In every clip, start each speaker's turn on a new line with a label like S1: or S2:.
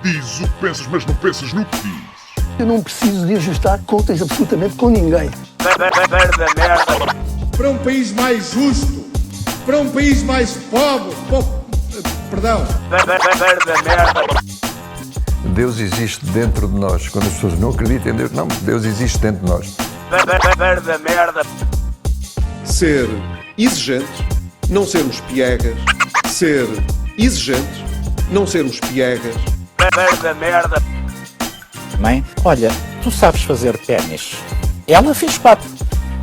S1: Dizes o que pensas, mas não pensas no que dizes.
S2: Eu não preciso de ajustar contas absolutamente com ninguém.
S3: Para um país mais justo, para um país mais pobre, perdão.
S4: Deus existe dentro de nós. Quando as pessoas não acreditam em Deus, não, Deus existe dentro de nós.
S5: Ser exigente, não sermos piegas. Ser exigente, não sermos piegas.
S6: Mãe, olha, tu sabes fazer ténis. Ela fez 4,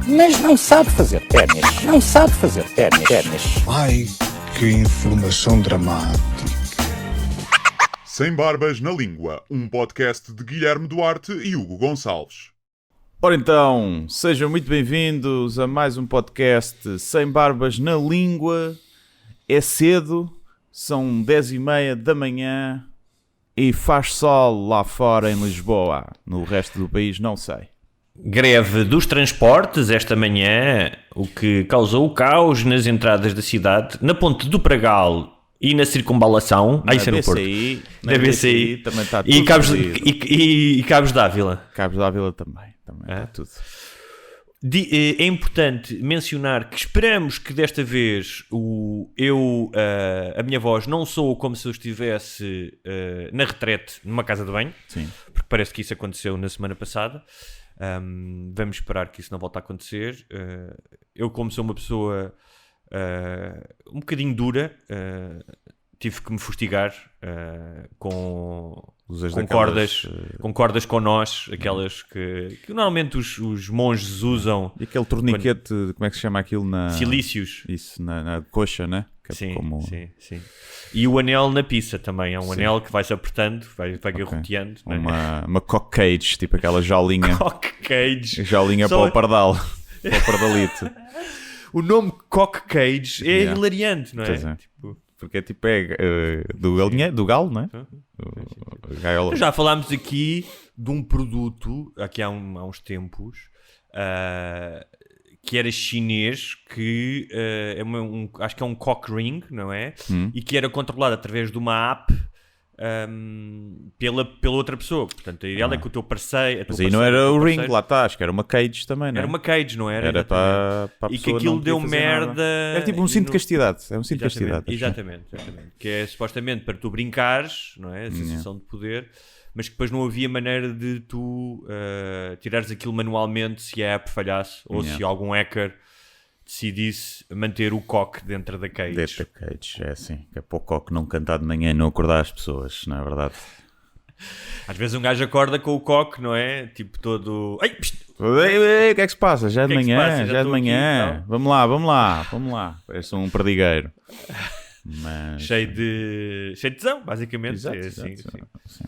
S6: mas não sabe fazer ténis. Não sabe fazer ténis.
S7: Ai, que informação dramática.
S1: Sem Barbas na Língua, um podcast de Guilherme Duarte e Hugo Gonçalves.
S8: Ora então, sejam muito bem-vindos a mais um podcast Sem Barbas na Língua. É cedo, são 10h30 da manhã e faz sol lá fora em Lisboa. No resto do país não sei.
S9: Greve dos transportes esta manhã, o que causou o caos nas entradas da cidade, na ponte do Pragal e na circunvalação.
S8: Na
S9: no Porto.
S8: Na BCI também está tudo.
S9: E Cabos d'Ávila.
S8: Cabos d'Ávila também está tudo.
S9: É importante mencionar que esperamos que desta vez a minha voz não soe como se eu estivesse na retrete numa casa de banho.
S8: Sim.
S9: Porque parece que isso aconteceu na semana passada. Vamos esperar que isso não volte a acontecer. Eu, como sou uma pessoa um bocadinho dura, tive que me fustigar com cordas com nós, aquelas que normalmente os monges usam.
S8: E aquele torniquete, como é que se chama aquilo?
S9: Silícios.
S8: Isso, na coxa, né? Que
S9: sim,
S8: é como...
S9: sim. E o anel na pizza também, é um anel que vai-se apertando, vai garroteando.
S8: Né? Uma cock cage, tipo aquela jaulinha.
S9: Cock cage.
S8: Jaulinha para o pardal, para o pardalito.
S9: O nome cock cage é hilariante, não é?
S8: É. Tipo... Porque do galo, não é?
S9: Gaiola. Já falámos aqui de um produto, aqui há uns tempos, que era chinês, que acho que é um cock ring, não é? E que era controlado através de uma app pela outra pessoa. Portanto, ela é que o teu parceiro...
S8: Mas aí não era o ring, lá está, acho que era uma cage também, não é?
S9: Era uma cage, não era?
S8: Era para a pessoa.
S9: E que aquilo deu merda... Nada.
S8: Era tipo um cinto de castidade. É um cinto de castidade.
S9: Exatamente. Que é supostamente para tu brincares, não é? A sensação de poder, mas que depois não havia maneira de tu tirares aquilo manualmente se a app falhasse ou se algum hacker decidisse manter o coque dentro da cage.
S8: Dentro da cage, é assim. Que é para o coque não cantar de manhã e não acordar as pessoas, não é verdade?
S9: Às vezes um gajo acorda com o coque, não é? Tipo todo...
S8: Ei, o que é que se passa? Já é de manhã, já é de manhã. Aqui, vamos lá. Parece um perdigueiro. Mas...
S9: Cheio de tesão, basicamente.
S8: Exato,
S9: é assim,
S8: exato.
S9: Sim.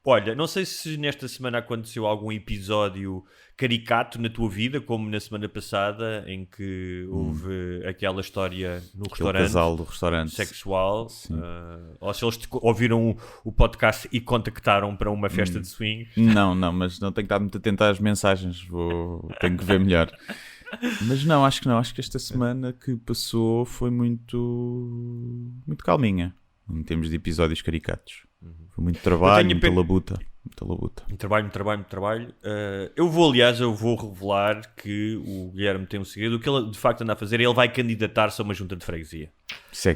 S9: Olha, não sei se nesta semana aconteceu algum episódio caricato na tua vida, como na semana passada, em que houve aquela história no restaurante,
S8: casal do restaurante
S9: sexual, ou se eles ouviram o podcast e contactaram para uma festa de swing.
S8: Não, mas não tenho que estar muito atento às mensagens, tenho que ver melhor. Mas não, acho que esta semana que passou foi muito calminha, em termos de episódios caricatos. Foi muito trabalho, muita labuta.
S9: Muito trabalho. Eu vou revelar que o Guilherme tem um segredo. O que ele de facto anda a fazer é ele vai candidatar-se a uma junta de freguesia.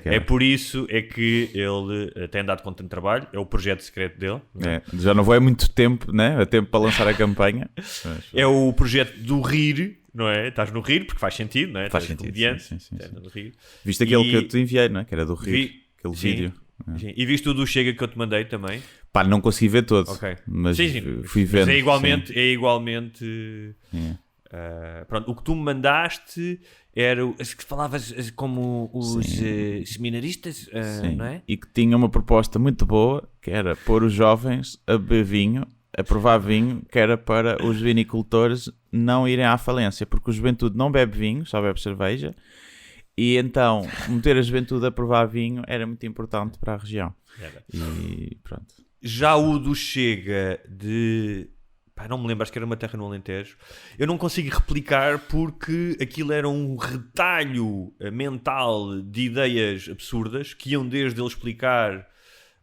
S8: É
S9: por isso é que ele tem andado com tanto trabalho. É o projeto secreto dele.
S8: Já não vou há muito tempo, né? Há tempo para lançar a campanha.
S9: É o projeto do rir, não é? Estás no rir porque faz sentido, não é?
S8: Faz sentido, sim.
S9: No rir.
S8: Viste aquele que eu te enviei, não é? Que era do rir, aquele vídeo.
S9: Sim. E viste o do Chega que eu te mandei também?
S8: Pá, não consegui ver todo.
S9: Ok.
S8: Mas
S9: sim.
S8: fui vendo.
S9: Mas é igualmente pronto, o que tu me mandaste era que falavas como os seminaristas, não é?
S8: E que tinha uma proposta muito boa, que era pôr os jovens a beber vinho, a provar vinho, que era para os vinicultores não irem à falência, porque o juventude não bebe vinho, só bebe cerveja. E então, meter a juventude a provar vinho era muito importante para a região. E pronto.
S9: Já o do Chega de... não me lembro, acho que era uma terra no Alentejo. Eu não consigo replicar porque aquilo era um retalho mental de ideias absurdas que iam desde ele explicar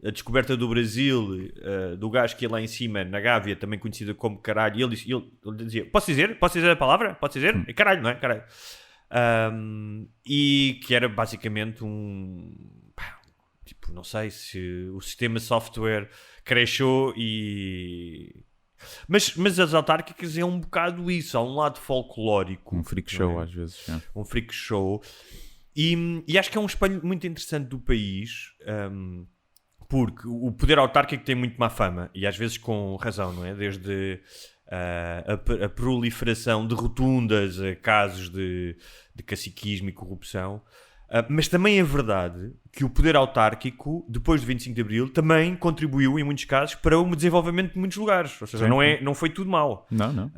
S9: a descoberta do Brasil, do gajo que ia lá em cima, na Gávea, também conhecida como caralho, e ele dizia, posso dizer a palavra? Posso dizer? É caralho, não é? Caralho. E que era basicamente tipo, não sei se o sistema software crashou e... Mas as autárquicas é um bocado isso, há um lado folclórico.
S8: Um freak show, às vezes. É.
S9: Um freak show. E acho que é um espelho muito interessante do país, porque o poder autárquico tem muito má fama, e às vezes com razão, não é? Desde a proliferação de rotundas a casos de caciquismo e corrupção. Mas também é verdade que o poder autárquico, depois do 25 de Abril, também contribuiu, em muitos casos, para o desenvolvimento de muitos lugares. Ou seja, não foi tudo mau.
S8: Não.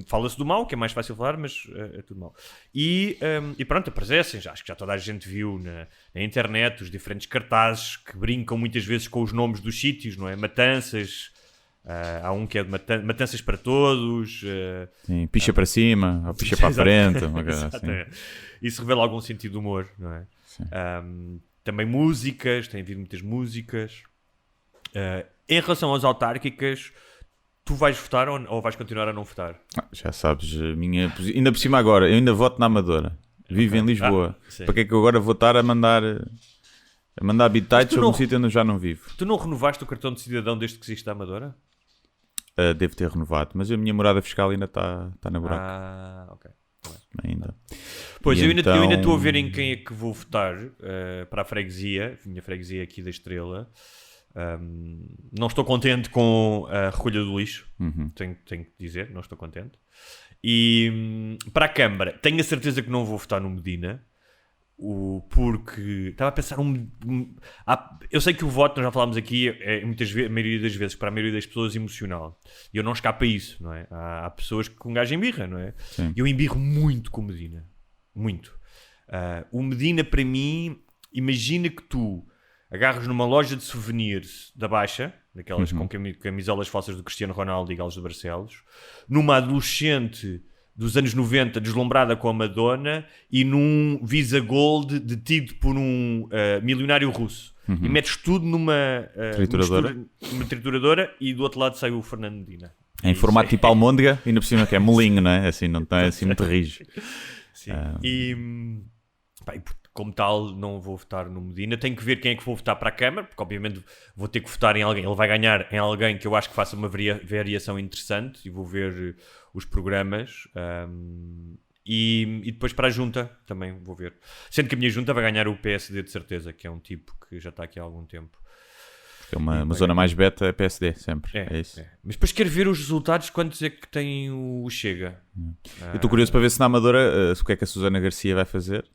S9: Fala-se do mal, que é mais fácil falar, mas é tudo mau. E pronto, aparecem, acho que já toda a gente viu na internet os diferentes cartazes que brincam muitas vezes com os nomes dos sítios, não é? Matanças... há um que é de matanças para todos,
S8: sim, picha para cima ou picha para a frente, uma coisa assim.
S9: Isso revela algum sentido de humor, não é? Também músicas, tem havido muitas músicas. Em relação às autárquicas, tu vais votar ou vais continuar a não votar?
S8: Já sabes, ainda por cima agora, eu ainda voto na Amadora, vivo em Lisboa. Para que é que eu agora vou estar a mandar habitats sobre um sítio onde eu já não vivo?
S9: Tu não renovaste o cartão de cidadão desde que existe a Amadora?
S8: Devo ter renovado, mas a minha morada fiscal ainda está na buraca.
S9: Ok.
S8: Ainda.
S9: Pois, eu ainda estou a ver em quem é que vou votar para a freguesia, minha freguesia aqui da Estrela. Não estou contente com a recolha do lixo, tenho que dizer, não estou contente. E para a Câmara, tenho a certeza que não vou votar no Medina. Porque estava a pensar eu sei que o voto, nós já falámos aqui, a maioria das vezes, para a maioria das pessoas, emocional, e eu não escapo a isso, não é? Há pessoas que um gajo embirra, não é?
S8: Sim.
S9: Eu embirro muito com o Medina, muito. O Medina, para mim, imagina que tu agarras numa loja de souvenirs da Baixa, daquelas com camisolas falsas do Cristiano Ronaldo e galos de Barcelos, numa adolescente dos anos 90 deslumbrada com a Madonna e num Visa Gold detido por um milionário russo. E metes tudo numa trituradora e do outro lado sai o Fernando Medina.
S8: Em formato tipo almôndega, e ainda por cima que é molinho, não é? Assim, não é assim muito rijo.
S9: Sim. E como tal, não vou votar no Medina. Tenho que ver quem é que vou votar para a Câmara, porque obviamente vou ter que votar em alguém. Ele vai ganhar em alguém que eu acho que faça uma variação interessante, e vou ver os programas. E depois para a Junta também vou ver. Sendo que a minha Junta vai ganhar o PSD de certeza, que é um tipo que já está aqui há algum tempo.
S8: É uma zona mais beta, é PSD, sempre. É isso.
S9: Mas depois quero ver os resultados, quantos é que tem o Chega.
S8: Eu estou curioso para ver se na Amadora o que é que a Susana Garcia vai fazer.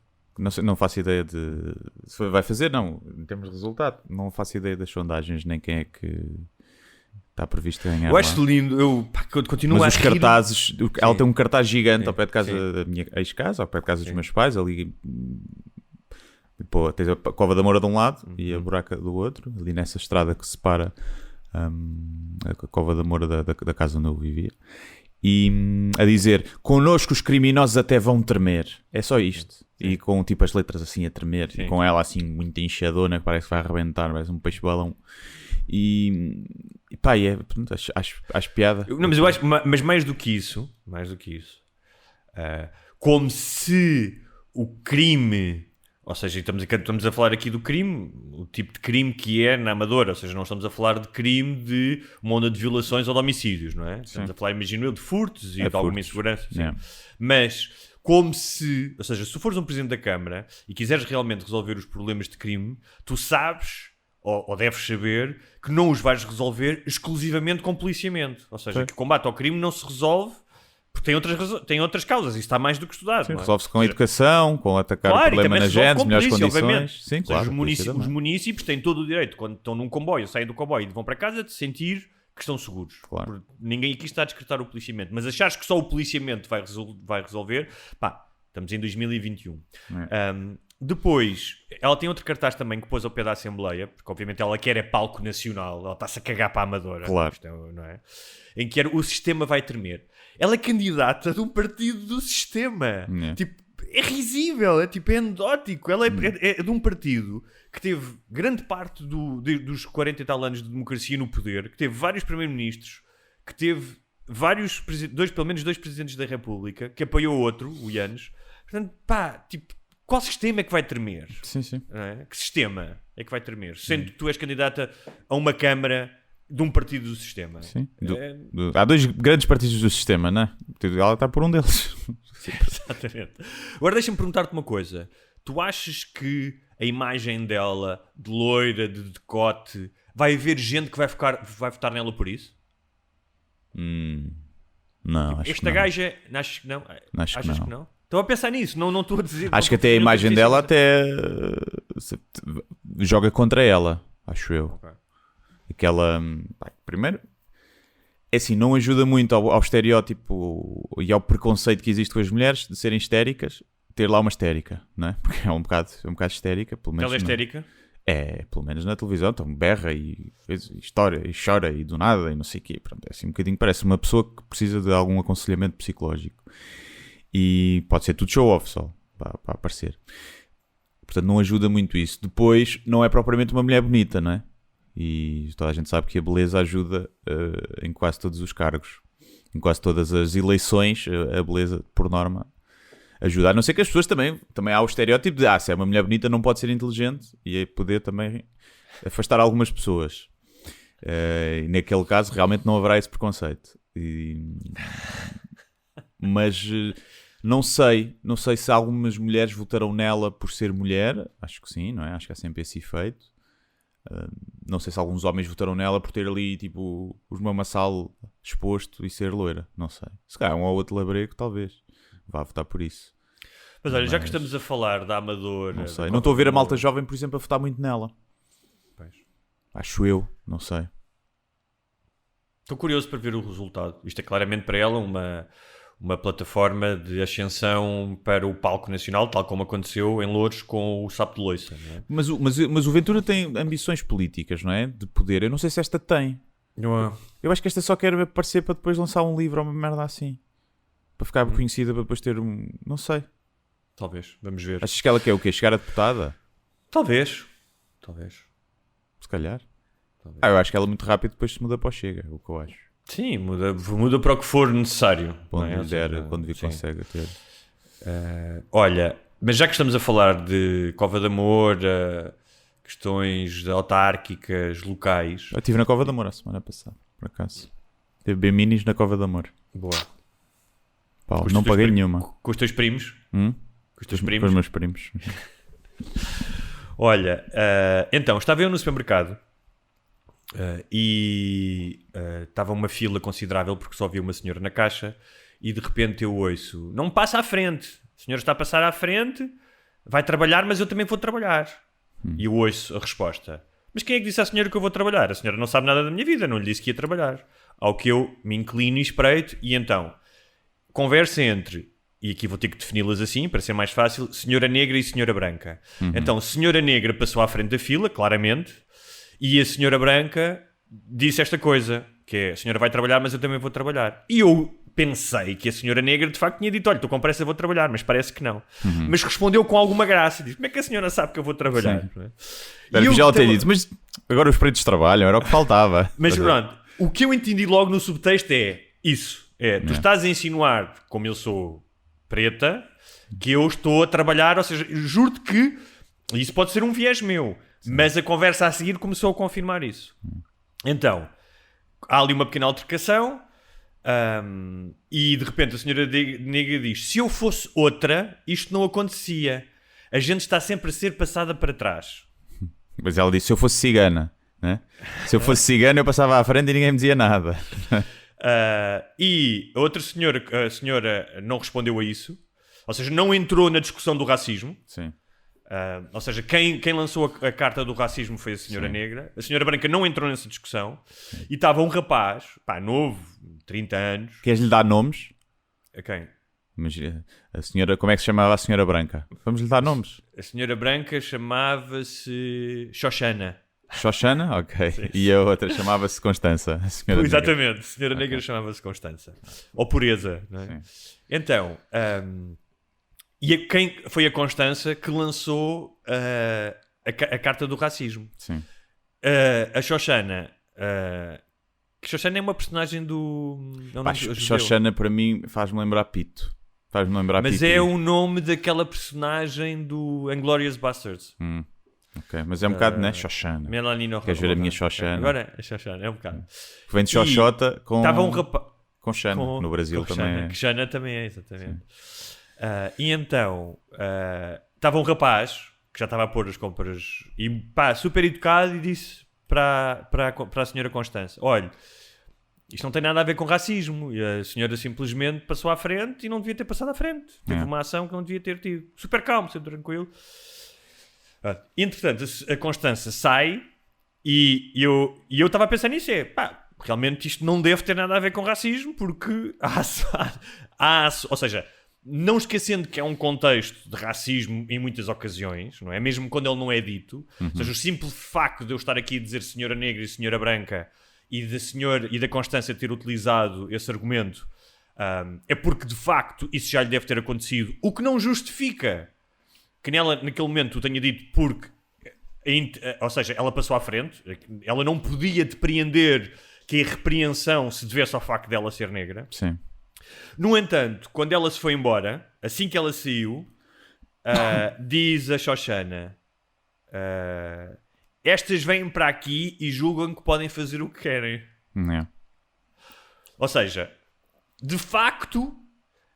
S8: Não faço ideia de... Se vai fazer, não. Em termos de resultado, não faço ideia das sondagens, nem quem é que está previsto a ganhar.
S9: Eu acho lindo. Eu continuo
S8: Mas
S9: a
S8: os cartazes... Ela tem um cartaz gigante ao pé de casa
S9: sim.
S8: da minha ex-casa, ao pé de casa dos meus pais, ali... Pô, tens a Cova da Moura de um lado e a Buraca do outro, ali nessa estrada que separa a Cova da Moura da casa onde eu vivia. E a dizer, connosco os criminosos até vão tremer. É só isto. Sim. E com tipo as letras assim a tremer. Sim. E com ela assim muito inchadona, que parece que vai arrebentar, parece um peixe-balão. E pá, acho piada.
S9: Não, mas eu acho, mas mais do que isso, como se o crime... Ou seja, estamos a falar aqui do crime, o tipo de crime que é na Amadora. Ou seja, não estamos a falar de crime de uma onda de violações ou de homicídios, não é? Estamos a falar, imagino eu, de furtos e de alguma insegurança. Mas, como se... Ou seja, se tu fores um presidente da Câmara e quiseres realmente resolver os problemas de crime, tu sabes, ou deves saber, que não os vais resolver exclusivamente com policiamento. Ou seja, que o combate ao crime não se resolve porque tem outras causas, isso está mais do que estudado.
S8: Sim,
S9: não é?
S8: Resolve-se com a educação, com atacar o problema na gente, melhores condições. Obviamente. Sim, claro,
S9: os municípios têm todo o direito, quando estão num comboio, saem do comboio e vão para casa, de sentir que estão seguros.
S8: Claro.
S9: Ninguém aqui está a descartar o policiamento, mas achares que só o policiamento vai resolver, pá, estamos em 2021. Depois, ela tem outro cartaz também que pôs ao pé da Assembleia, porque obviamente ela quer é palco nacional, ela está-se a cagar para a Amadora.
S8: Claro.
S9: Não é? Em que o sistema vai tremer. Ela é candidata de um partido do sistema. Tipo, é risível, é anedótico. Ela é de um partido que teve grande parte dos 40 e tal anos de democracia no poder, que teve vários primeiros-ministros, que teve pelo menos dois presidentes da República, que apoiou outro, o Yanes. Portanto, pá, tipo, qual sistema é que vai tremer?
S8: Sim, sim.
S9: Não é? Que sistema é que vai tremer? Sendo que tu és candidata a uma Câmara de um partido do sistema.
S8: Sim. Há dois grandes partidos do sistema, não é? Ela está por um deles.
S9: Exatamente. Agora deixa-me perguntar-te uma coisa. Tu achas que a imagem dela, de loira, de decote, vai haver gente que vai votar nela por isso?
S8: Não, acho
S9: Esta
S8: que não.
S9: gaja, achas que não?
S8: Acho
S9: Achas
S8: que não.
S9: Estou a pensar nisso, não estou a dizer.
S8: Acho que até a imagem dela joga contra ela, acho eu.
S9: Okay.
S8: Aquela, primeiro, é assim, não ajuda muito ao estereótipo e ao preconceito que existe com as mulheres de serem histéricas, ter lá uma histérica, não é? Porque é um bocado histérica, pelo menos.
S9: Ela é histérica?
S8: Pelo menos na televisão, então berra e história e chora e do nada e não sei o quê. Pronto, é assim um bocadinho, parece uma pessoa que precisa de algum aconselhamento psicológico. E pode ser tudo show-off só, para aparecer. Portanto, não ajuda muito isso. Depois, não é propriamente uma mulher bonita, não é? E toda a gente sabe que a beleza ajuda em quase todos os cargos. Em quase todas as eleições, a beleza, por norma, ajuda. A não ser que as pessoas também há o estereótipo de se é uma mulher bonita não pode ser inteligente e poder também afastar algumas pessoas. E naquele caso, realmente não haverá esse preconceito. Mas não sei se algumas mulheres votarão nela por ser mulher. Acho que sim, não é? Acho que há sempre esse efeito. Não sei se alguns homens votarão nela por ter ali tipo os mamassal exposto e ser loira. Não sei. Se calhar um ou outro labrego talvez vá votar por isso.
S9: Mas olha, já que estamos a falar da Amadora...
S8: Não sei. Não estou a ver a malta jovem, por exemplo, a votar muito nela.
S9: Pois.
S8: Acho eu. Não sei.
S9: Estou curioso para ver o resultado. Isto é claramente para ela uma plataforma de ascensão para o palco nacional, tal como aconteceu em Louros com o Sapo de Loiça. Não é?
S8: Mas o Ventura tem ambições políticas, não é? De poder. Eu não sei se esta tem. Eu acho que esta só quer aparecer para depois lançar um livro ou uma merda assim. Para ficar conhecida, para depois ter um... Não sei.
S9: Talvez. Vamos ver.
S8: Achas que ela quer o quê? Chegar a deputada?
S9: Talvez.
S8: Se calhar. Eu acho que ela muito rápido depois se muda para o Chega. É o que eu acho.
S9: Sim, muda para o que for necessário.
S8: Quando vir consegue ter.
S9: Olha, mas já que estamos a falar de Cova de Amor, questões autárquicas, locais...
S8: Eu estive na Cova de Amor a semana passada, por acaso. Teve bem minis na Cova de Amor.
S9: Boa.
S8: Pá, não paguei nenhuma.
S9: Com os teus primos? Com os teus primos?
S8: Com os meus primos.
S9: Olha, então, estava eu no supermercado e estava uma fila considerável porque só havia uma senhora na caixa e de repente eu ouço: não me passa à frente, a senhora está a passar à frente, vai trabalhar, mas eu também vou trabalhar. E eu ouço a resposta: mas quem é que disse à senhora que eu vou trabalhar? A senhora não sabe nada da minha vida, não lhe disse que ia trabalhar. Ao que eu me inclino e espreito e então, conversa entre... E aqui vou ter que defini-las assim, para ser mais fácil: senhora negra e senhora branca. Então, senhora negra passou à frente da fila, claramente, e a senhora branca disse esta coisa, que é: a senhora vai trabalhar, mas eu também vou trabalhar. E eu pensei que a senhora negra de facto tinha dito: olha, estou com pressa, vou trabalhar, mas parece que não. Mas respondeu com alguma graça, disse: como é que a senhora sabe que eu vou trabalhar?
S8: E eu já ela tem dito: mas agora os pretos trabalham, era o que faltava.
S9: Mas pronto, o que eu entendi logo no subtexto é isso. Tu estás a insinuar, como eu sou preta, que eu estou a trabalhar, ou seja, juro-te que isso pode ser um viés meu, mas a conversa a seguir começou a confirmar isso. Então, há ali uma pequena altercação e de repente a senhora negra diz: se eu fosse outra, isto não acontecia. A gente está sempre a ser passada para trás.
S8: Mas ela disse: se eu fosse cigana, né? Se eu fosse cigana eu passava à frente e ninguém me dizia nada.
S9: E a outra senhora, a senhora não respondeu a isso, ou seja, não entrou na discussão do racismo.
S8: Sim.
S9: Ou seja, quem lançou a carta do racismo foi a senhora negra. A senhora branca não entrou nessa discussão. E estava um rapaz, novo, 30 anos.
S8: Queres-lhe dar nomes?
S9: A quem?
S8: Imagina, a senhora, como é que se chamava a senhora branca? Vamos lhe dar nomes.
S9: A senhora branca chamava-se Xoxana.
S8: Xoxana? Ok. Sim. E a outra chamava-se Constança.
S9: Exatamente. A senhora negra chamava-se Constança. Ou Pureza. Não é? Então, e quem foi a Constança que lançou a carta do racismo.
S8: Sim.
S9: A Shoshana... que Shoshana é uma personagem do...
S8: Pá, Shoshana para mim faz-me lembrar Pito. Faz-me lembrar
S9: Mas
S8: Pito.
S9: é o nome daquela personagem do Inglourious Basterds.
S8: Ok, mas é um bocado, né? Shoshana.
S9: Melanie no
S8: Queres ver a minha Shoshana?
S9: Agora a Shoshana, é um bocado.
S8: Vem de Xoxota com...
S9: Estava um rapaz...
S8: Com Xana. No Brasil
S9: com
S8: também
S9: Xana,
S8: é.
S9: que Xana também é, exatamente. E então, estava um rapaz que já estava a pôr as compras e pá, super educado e disse para a senhora Constança: olha, isto não tem nada a ver com racismo. E a senhora simplesmente passou à frente e não devia ter passado à frente. Teve uma ação que não devia ter tido. Super calmo, sempre tranquilo. Entretanto, a Constança sai e eu estava a pensar nisso. Realmente isto não deve ter nada a ver com racismo, porque ou seja, não esquecendo que é um contexto de racismo em muitas ocasiões, não é? Mesmo quando ele não é dito. Ou seja, o simples facto de eu estar aqui a dizer senhora negra e senhora branca e da Constância ter utilizado esse argumento é porque de facto isso já lhe deve ter acontecido, o que não justifica que nela naquele momento o tenha dito, porque ou seja, ela passou à frente, ela não podia depreender que a repreensão se devesse ao facto dela ser negra.
S8: Sim.
S9: No entanto, quando ela se foi embora, assim que ela saiu, diz a Shoshana: estas vêm para aqui e julgam que podem fazer o que querem. Ou seja, de facto,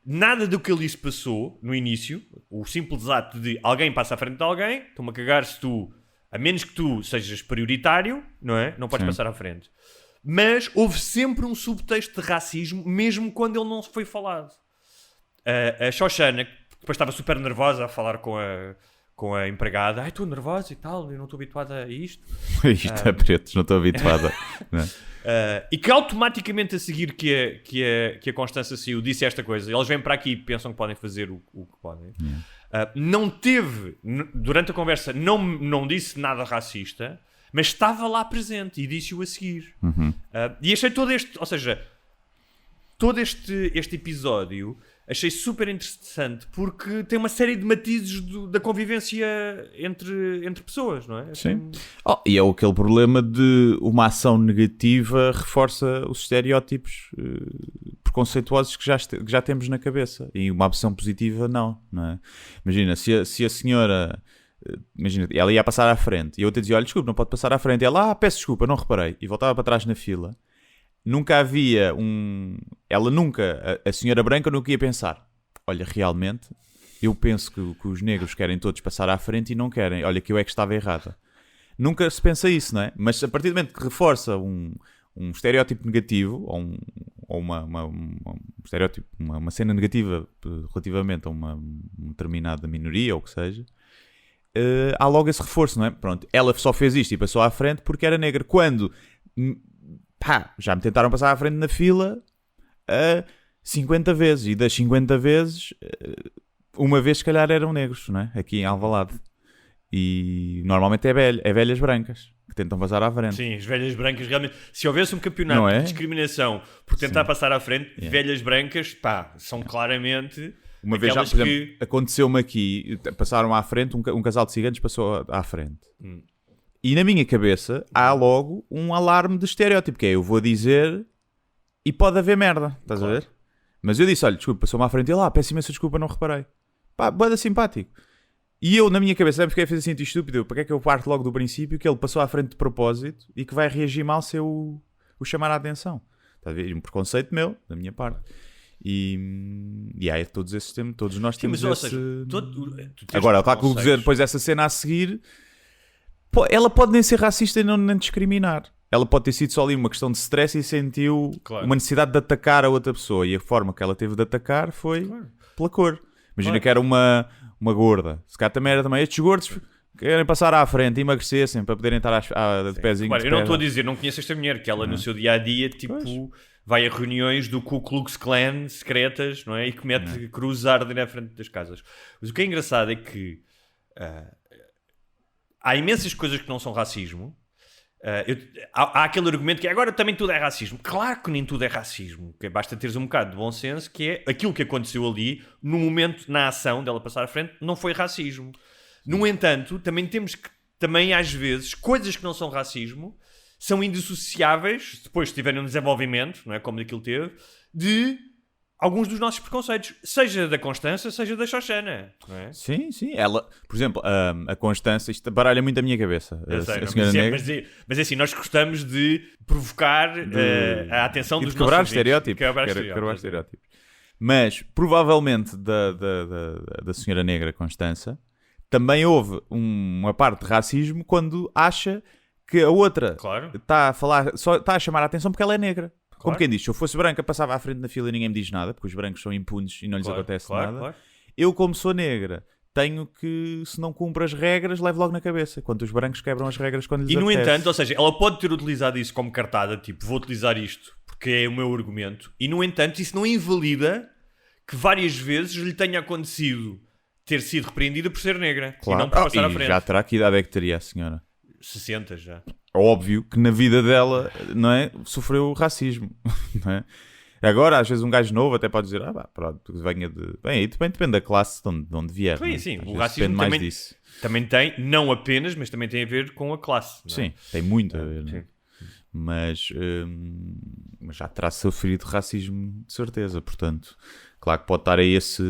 S9: nada do que ali se passou no início, o simples ato de alguém passa à frente de alguém, estou-me a cagar se tu, a menos que tu sejas prioritário, não é? Não podes passar à frente. Mas houve sempre um subtexto de racismo, mesmo quando ele não foi falado. A Shoshana, que depois estava super nervosa a falar com a empregada: estou nervosa e tal, eu não estou habituada a isto.
S8: Isto é pretos, não estou habituada. Não.
S9: E que automaticamente a seguir que a Constança saiu, disse esta coisa: eles vêm para aqui e pensam que podem fazer o que podem. Não teve, durante a conversa, não disse nada racista, mas estava lá presente e disse-o a seguir. E achei todo este episódio, achei super interessante, porque tem uma série de matizes da convivência entre pessoas, não é?
S8: Sim. E é aquele problema de uma ação negativa reforça os estereótipos preconceituosos que já temos na cabeça, e uma ação positiva não é? Imagina, se a senhora... Imagina, ela ia passar à frente e eu te dizia: olha, desculpa, não pode passar à frente. E ela: peço desculpa, não reparei. E voltava para trás na fila. Nunca havia a senhora branca nunca ia pensar: olha, realmente, eu penso que os negros querem todos passar à frente e não querem. Olha, que eu é que estava errada. Nunca se pensa isso, não é? Mas a partir do momento que reforça um estereótipo negativo, ou uma cena negativa relativamente a uma determinada minoria, ou o que seja, há logo esse reforço, não é? Pronto, ela só fez isto e passou à frente porque era negra. Quando já me tentaram passar à frente na fila 50 vezes, e das 50 vezes uma vez se calhar eram negros, não é? Aqui em Alvalade. E normalmente é velhas brancas que tentam passar à frente.
S9: Sim, as velhas brancas realmente. Se houvesse um campeonato de discriminação por tentar passar à frente, velhas brancas, são claramente...
S8: Uma vez já, por exemplo, aconteceu-me aqui, passaram à frente, um casal de ciganos passou à frente. E na minha cabeça há logo um alarme de estereótipo, que é: eu vou dizer e pode haver merda, estás a ver? Mas eu disse: olha, desculpa, passou-me à frente, e ele: peço imensa desculpa, não reparei. Boa simpático. E eu, na minha cabeça, sempre fiquei a fazer assim estúpido: para que é que eu parto logo do princípio que ele passou à frente de propósito e que vai reagir mal se eu o chamar a atenção? Estás a ver? Um preconceito meu, da minha parte. E aí todos esses temas, todos nós temos esse... Agora, claro que eu dizer depois essa cena a seguir, ela pode nem ser racista e nem discriminar. Ela pode ter sido só ali uma questão de stress e sentiu uma necessidade de atacar a outra pessoa, e a forma que ela teve de atacar foi pela cor. Imagina que era uma gorda, se calhar também era estes gordos querem passar à frente e emagrecessem para poderem estar de pezinho.
S9: Eu não estou a dizer, não conheço esta mulher, que ela no seu dia-a-dia, vai a reuniões do Ku Klux Klan secretas, não é? E que mete cruzes a arder à frente das casas. Mas o que é engraçado é que há imensas coisas que não são racismo. Há aquele argumento que agora também tudo é racismo. Claro que nem tudo é racismo. Basta teres um bocado de bom senso, que é aquilo que aconteceu ali, no momento, na ação dela passar à frente, não foi racismo. No entanto, também temos que também às vezes coisas que não são racismo são indissociáveis, depois de tiverem um desenvolvimento, não é, como daquilo teve, de alguns dos nossos preconceitos, seja da Constança, seja da Xoxana, não é?
S8: Sim, ela, por exemplo, a Constança, isto baralha muito a minha cabeça.
S9: Mas é assim, nós gostamos de provocar a atenção dos
S8: quebrar
S9: nossos
S8: estereótipos.
S9: Quebrar
S8: estereótipos. Mas, provavelmente, da senhora negra Constança, também houve uma parte de racismo quando acha que a outra está a falar, só está a chamar a atenção porque ela é negra. Como quem diz, se eu fosse branca, passava à frente na fila e ninguém me diz nada, porque os brancos são impunes e não lhes acontece nada. Eu, como sou negra, tenho que, se não cumpro as regras, levo logo na cabeça. Quando os brancos quebram as regras quando lhes apetece.
S9: E, no entanto, ou seja, ela pode ter utilizado isso como cartada, tipo, vou utilizar isto porque é o meu argumento. E, no entanto, isso não invalida que várias vezes lhe tenha acontecido ter sido repreendida por ser negra.
S8: Claro.
S9: E não por passar à frente.
S8: Já terá, que idade é que teria a senhora?
S9: 60 já.
S8: Óbvio que na vida dela, não é, sofreu racismo, não é? Agora, às vezes um gajo novo até pode dizer, pronto, venha de... Bem, aí depende da classe de onde vier.
S9: Sim,
S8: é?
S9: O racismo também tem, não apenas, mas também tem a ver com a classe. Não é?
S8: Sim, tem muito a ver. Não é? Mas já terá sofrido racismo de certeza, portanto, claro que pode estar aí esse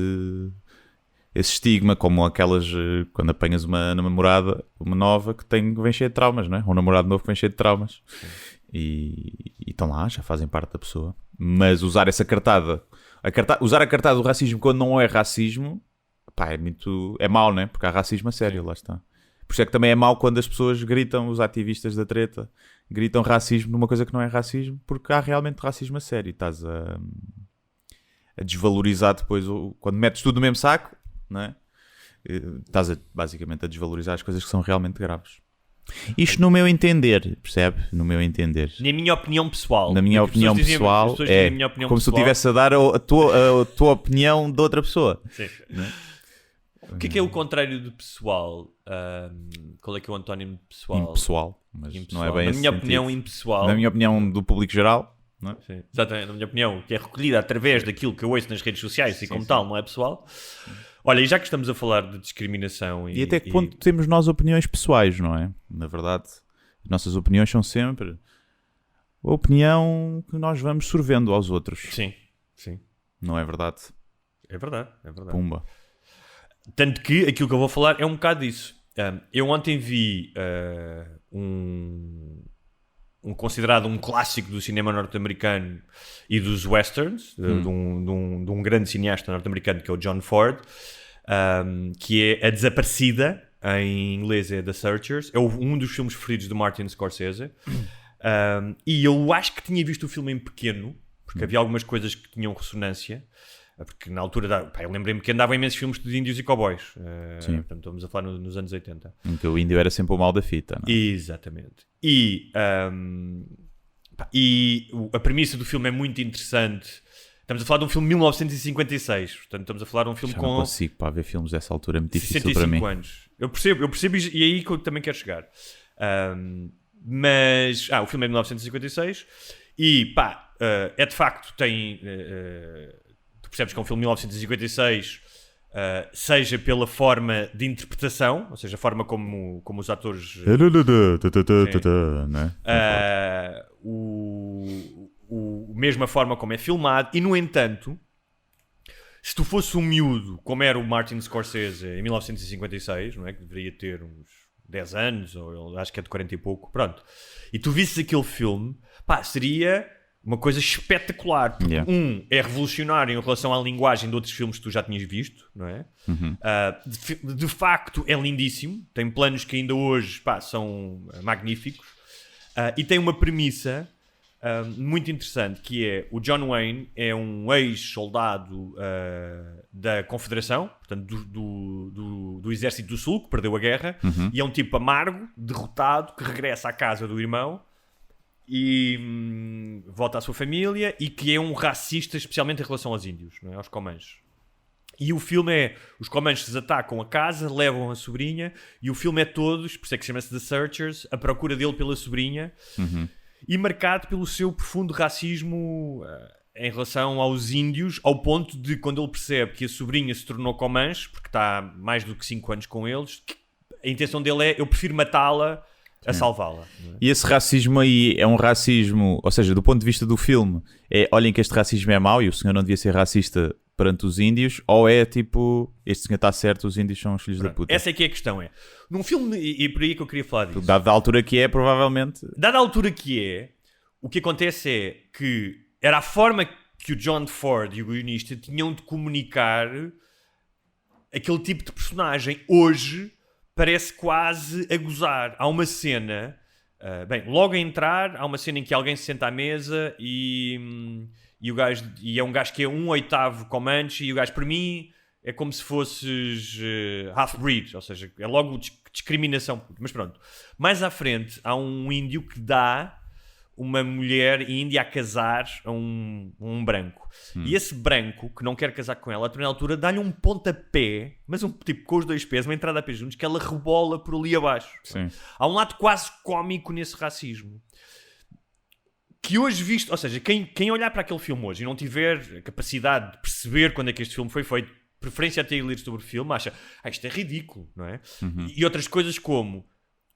S8: estigma, como aquelas, quando apanhas uma namorada, uma nova, que vem cheia de traumas, não é? Um namorado novo que vem cheio de traumas. E estão lá, já fazem parte da pessoa. Mas usar essa cartada, usar a cartada do racismo quando não é racismo, pá, é mau, não é? Porque há racismo a sério, lá está. Por isso é que também é mau quando as pessoas gritam, os ativistas da treta, gritam racismo numa coisa que não é racismo, porque há realmente racismo a sério. E estás a desvalorizar depois, quando metes tudo no mesmo saco, não é? Estás basicamente a desvalorizar as coisas que são realmente graves. Isto no meu entender, percebe? No meu entender.
S9: Na minha opinião pessoal.
S8: Na minha opinião pessoal, é como se tu estivesse a dar a tua opinião de outra pessoa.
S9: Sim. O que é o contrário de pessoal? Qual é que é o antónimo de pessoal?
S8: Impessoal, mas não é bem
S9: Na minha opinião, impessoal.
S8: Na minha opinião do público geral, não é?
S9: Sim. Exatamente, na minha opinião, que é recolhida através daquilo que eu ouço nas redes sociais e como tal, não é pessoal. Olha, e já que estamos a falar de discriminação
S8: e até que ponto temos nós opiniões pessoais, não é? Na verdade, as nossas opiniões são sempre a opinião que nós vamos sorvendo aos outros.
S9: Sim.
S8: Não é verdade?
S9: É verdade.
S8: Pumba.
S9: Tanto que aquilo que eu vou falar é um bocado disso. Eu ontem vi considerado um clássico do cinema norte-americano e dos westerns, de um grande cineasta norte-americano que é o John Ford, que é A Desaparecida, em inglês é The Searchers, é um dos filmes preferidos de Martin Scorsese, e eu acho que tinha visto o filme em pequeno, porque havia algumas coisas que tinham ressonância, porque na altura, eu lembrei-me que andavam imensos filmes de índios e cowboys, portanto estamos a falar nos anos 80.
S8: Em que o índio era sempre o mal da fita, não é?
S9: Exatamente. E a premissa do filme é muito interessante. Estamos a falar de um filme de 1956, portanto estamos a falar de um filme
S8: já
S9: com...
S8: não consigo, ver filmes dessa altura é muito difícil para mim.
S9: 65 anos. Eu percebo e é aí que eu também quero chegar. Mas, o filme é de 1956 e, é de facto, tem... tu percebes que é um filme de 1956, seja pela forma de interpretação, ou seja, a forma como os atores... mesma forma como é filmado, e no entanto, se tu fosse um miúdo, como era o Martin Scorsese em 1956, não é? Que deveria ter uns 10 anos, ou acho que é de 40 e pouco, pronto, e tu visses aquele filme, seria uma coisa espetacular, porque é revolucionário em relação à linguagem de outros filmes que tu já tinhas visto, não é? De facto é lindíssimo, tem planos que ainda hoje são magníficos, e tem uma premissa muito interessante, que é o John Wayne é um ex-soldado da Confederação, portanto do Exército do Sul, que perdeu a guerra, e é um tipo amargo, derrotado, que regressa à casa do irmão e volta à sua família, e que é um racista, especialmente em relação aos índios, não é? Aos comanches. E o filme é... Os comanches atacam a casa, levam a sobrinha, e o filme é todos, por isso é que chama-se The Searchers, a procura dele pela sobrinha, e marcado pelo seu profundo racismo em relação aos índios, ao ponto de, quando ele percebe que a sobrinha se tornou comanche, porque está mais do que 5 anos com eles, a intenção dele é: eu prefiro matá-la a salvá-la. Não é?
S8: E esse racismo aí é um racismo, ou seja, do ponto de vista do filme, olhem que este racismo é mau e o senhor não devia ser racista perante os índios, ou é tipo, este senhor está certo, os índios são os filhos da puta.
S9: Essa é que é a questão. Num filme, e por aí que eu queria falar disso.
S8: Dada a altura que é, provavelmente...
S9: Dada a altura que é, o que acontece é que era a forma que o John Ford e o guionista tinham de comunicar aquele tipo de personagem. Hoje parece quase a gozar. Há uma cena, logo a entrar, há uma cena em que alguém se senta à mesa e é um gajo que é 1/8 Comanche, e o gajo, para mim, é como se fosses half-breed, ou seja, é logo discriminação. Mas pronto, mais à frente há um índio que dá uma mulher índia a casar a um branco. E esse branco, que não quer casar com ela, a altura dá-lhe um pontapé, mas tipo com os dois pés, uma entrada a pé juntos, que ela rebola por ali abaixo.
S8: Sim.
S9: Há um lado quase cómico nesse racismo. Que hoje visto, ou seja, quem olhar para aquele filme hoje e não tiver a capacidade de perceber quando é que este filme foi feito, preferência até ler sobre o filme, acha, isto é ridículo, não é? E outras coisas como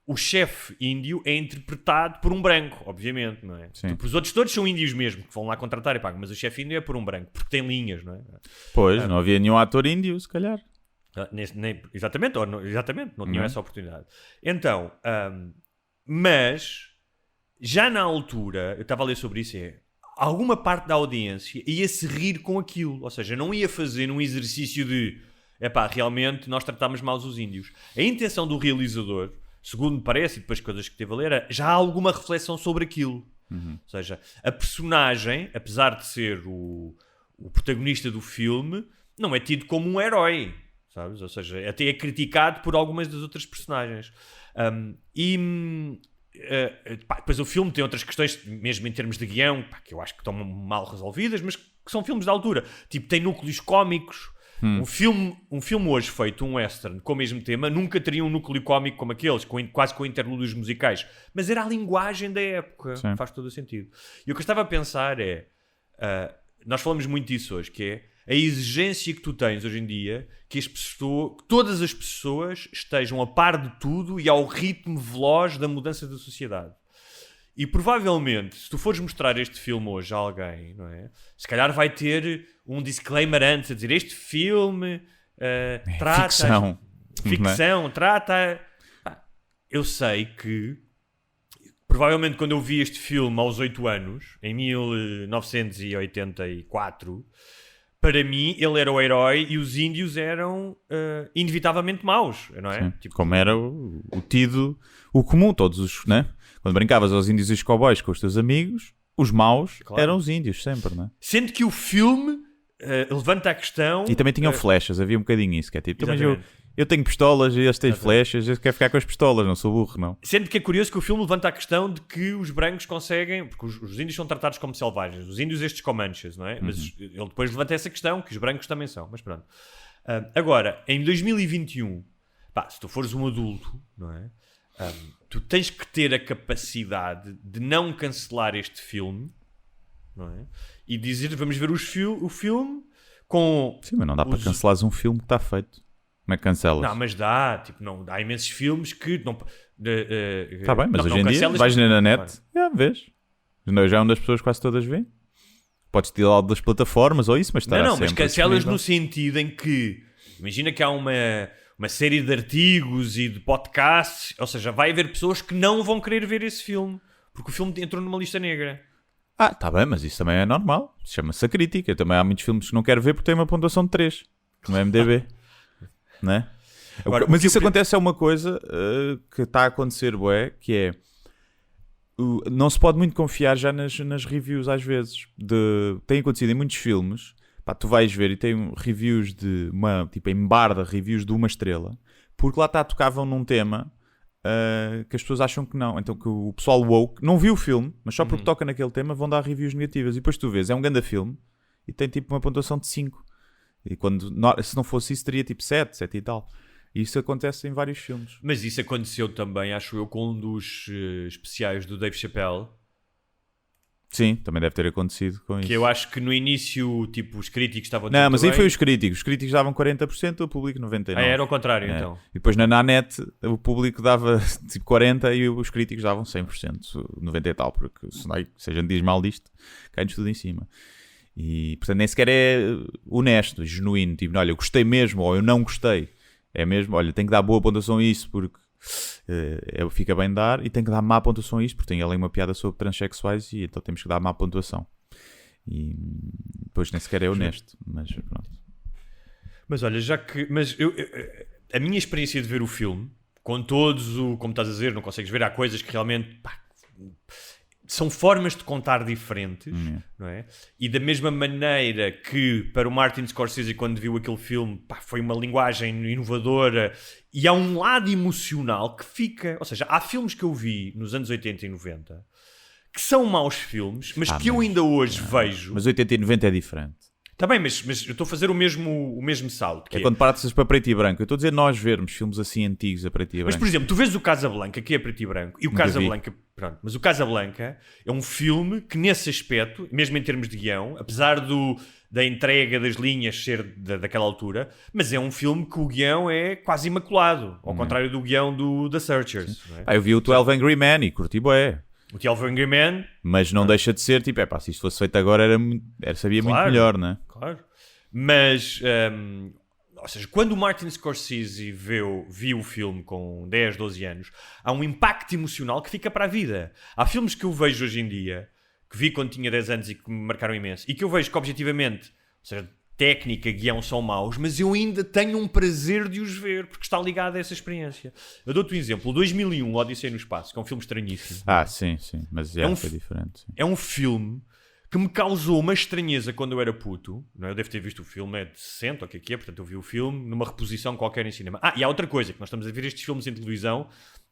S9: o chefe índio é interpretado por um branco, obviamente, não é? Tipo, os outros todos são índios mesmo, que vão lá contratar e pagam, mas o chefe índio é por um branco, porque tem linhas, não é?
S8: Pois, não havia nenhum ator índio, se calhar.
S9: Exatamente, não tinham essa oportunidade. Então, mas, já na altura, eu estava a ler sobre isso, alguma parte da audiência ia-se rir com aquilo, ou seja, não ia fazer um exercício de, realmente nós tratámos mal os índios. A intenção do realizador, segundo me parece, e depois coisas que teve a ler, já há alguma reflexão sobre aquilo. Ou seja, a personagem, apesar de ser o protagonista do filme, não é tido como um herói, sabes? Ou seja, até é criticado por algumas das outras personagens. Depois o filme tem outras questões, mesmo em termos de guião, que eu acho que estão mal resolvidas, mas que são filmes de altura. Tipo, tem núcleos cómicos. Um filme hoje feito, um western, com o mesmo tema, nunca teria um núcleo cómico como aqueles, quase com interlúdios musicais. Mas era a linguagem da época. Sim. Faz todo o sentido. E o que eu estava a pensar nós falamos muito disso hoje, que é a exigência que tu tens hoje em dia, que todas as pessoas estejam a par de tudo e ao ritmo veloz da mudança da sociedade. E provavelmente, se tu fores mostrar este filme hoje a alguém, não é? Se calhar vai ter um disclaimer antes a dizer: este filme trata... Ficção, trata... Eu sei que, provavelmente quando eu vi este filme aos 8 anos, em 1984, para mim ele era o herói e os índios eram inevitavelmente maus, não é?
S8: Tipo, como era o tido, o comum, todos os, né? Quando brincavas aos índios e os cowboys com os teus amigos, os maus eram os índios sempre, não é?
S9: Sendo que o filme levanta a questão...
S8: E também tinham flechas, havia um bocadinho isso, que é tipo, mas eu tenho pistolas e eles têm flechas, eu quero ficar com as pistolas, não sou burro, não.
S9: Sendo que é curioso que o filme levanta a questão de que os brancos conseguem, porque os índios são tratados como selvagens, os índios estes Comanches, não é? Mas ele depois levanta essa questão, que os brancos também são, mas pronto. Agora, em 2021, se tu fores um adulto, não é? Tu tens que ter a capacidade de não cancelar este filme, não é? E dizer, vamos ver o filme com...
S8: Sim, mas não dá para cancelares um filme que está feito. Como é que cancelas?
S9: Não, mas dá. Tipo, não, há imensos filmes que...
S8: Está bem, mas hoje em dia vais na net, vês. Já onde as pessoas quase todas veem. Podes tirar das plataformas ou isso, mas estará sempre
S9: mas cancelas no sentido em que... Imagina que há uma série de artigos e de podcasts, ou seja, vai haver pessoas que não vão querer ver esse filme, porque o filme entrou numa lista negra.
S8: Está bem, mas isso também é normal. Chama-se a crítica. Também há muitos filmes que não quero ver porque têm uma pontuação de 3 no MDB. Não é? Agora, mas isso acontece, é uma coisa que está a acontecer, que é... não se pode muito confiar já nas reviews às vezes. Tem acontecido em muitos filmes... tu vais ver e tem reviews de tipo em barda, reviews de 1 estrela, porque lá tocavam num tema que as pessoas acham que não. Então que o pessoal woke não viu o filme, mas só porque toca naquele tema vão dar reviews negativas. E depois tu vês, é um grande filme e tem tipo uma pontuação de 5. E se não fosse isso, teria tipo 7 e tal. E isso acontece em vários filmes.
S9: Mas isso aconteceu também, acho eu, com um dos especiais do Dave Chappelle.
S8: Sim, também deve ter acontecido com isso.
S9: Que eu acho que no início, tipo, os críticos estavam...
S8: Não, mas aí
S9: bem.
S8: foi os críticos davam 40%, o público 99%.
S9: Era o contrário,
S8: É.
S9: então.
S8: E depois na Nanete o público dava tipo 40% e os críticos davam 100%, 90% e tal, porque se a gente diz mal disto, cai-nos tudo em cima. E portanto nem sequer é honesto, genuíno, tipo, olha, eu gostei mesmo ou eu não gostei. É mesmo, olha, tem que dar boa pontuação a isso porque fica bem dar, e tem que dar má pontuação a isto porque tem ali uma piada sobre transexuais e então temos que dar má pontuação. E depois nem sequer é honesto, mas pronto.
S9: Mas olha, já que... a minha experiência de ver o filme, com todos como estás a dizer, não consegues ver, há coisas que realmente... são formas de contar diferentes, não é? E da mesma maneira que para o Martin Scorsese, quando viu aquele filme, foi uma linguagem inovadora, e há um lado emocional que fica... Ou seja, há filmes que eu vi nos anos 80 e 90 que são maus filmes, mas que eu ainda hoje vejo...
S8: Mas 80 e 90 é diferente.
S9: Está bem, mas eu estou a fazer o mesmo salto.
S8: É quando passas para preto e branco. Eu estou a dizer nós vermos filmes assim antigos a preto e branco.
S9: Mas, por exemplo, tu vês o Casablanca, que é preto e branco, e o Casablanca... Pronto, mas o Casablanca é um filme que, nesse aspecto, mesmo em termos de guião, apesar da entrega das linhas ser daquela altura, mas é um filme que o guião é quase imaculado, ao contrário do guião do The Searchers. Não é?
S8: Eu vi o 12 Angry Men e curti bué.
S9: O 12 Angry Men...
S8: Mas não deixa de ser, tipo, se isto fosse feito agora sabia muito melhor, não é?
S9: Claro. Mas, ou seja, quando o Martin Scorsese viu o filme com 10, 12 anos, há um impacto emocional que fica para a vida. Há filmes que eu vejo hoje em dia, que vi quando tinha 10 anos e que me marcaram imenso, e que eu vejo que objetivamente, ou seja, técnica, guião são maus, mas eu ainda tenho um prazer de os ver, porque está ligado a essa experiência. Eu dou-te um exemplo. O 2001, Odisseia no Espaço, que é um filme estranhíssimo.
S8: Sim, mas foi diferente. Sim.
S9: É um filme que me causou uma estranheza quando eu era puto. Não é? Eu devo ter visto o filme, é de 60, ou o que é, portanto eu vi o filme numa reposição qualquer em cinema. E há outra coisa, que nós estamos a ver estes filmes em televisão,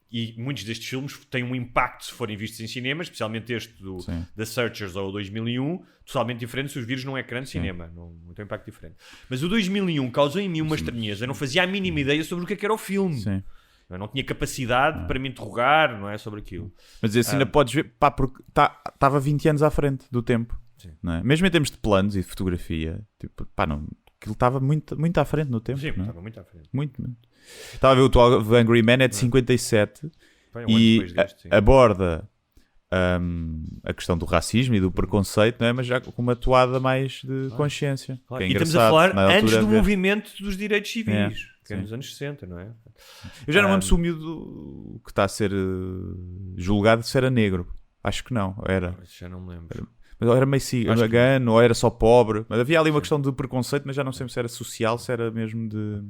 S9: e muitos destes filmes têm um impacto se forem vistos em cinema, especialmente este do The Searchers ou o 2001, totalmente diferente se os vires num ecrã de cinema. Não tem um impacto diferente. Mas o 2001 causou em mim uma estranheza. Eu não fazia a mínima ideia sobre o que era o filme.
S8: Sim.
S9: Eu não tinha capacidade para me interrogar, não é, sobre aquilo.
S8: Mas assim ainda podes ver, porque estava 20 anos à frente do tempo. Não é? Mesmo em termos de planos e de fotografia, tipo, aquilo estava muito, muito à frente no tempo.
S9: Sim,
S8: não é?
S9: estava muito à frente.
S8: Muito. Estava a ver o 12 Angry Men, é de 57 e aborda a questão do racismo e do preconceito, não é? Mas já com uma toada mais de consciência.
S9: Claro.
S8: Que é
S9: e estamos a falar antes do
S8: ver.
S9: movimento dos direitos civis, que é nos anos 60, não é?
S8: Eu já não lembro se o miúdo que está a ser julgado se era negro. Acho que não, era.
S9: Já não me lembro.
S8: Mas era meio cigano, ou era só pobre. Mas havia ali uma questão de preconceito, mas já não sei se era social, se era mesmo de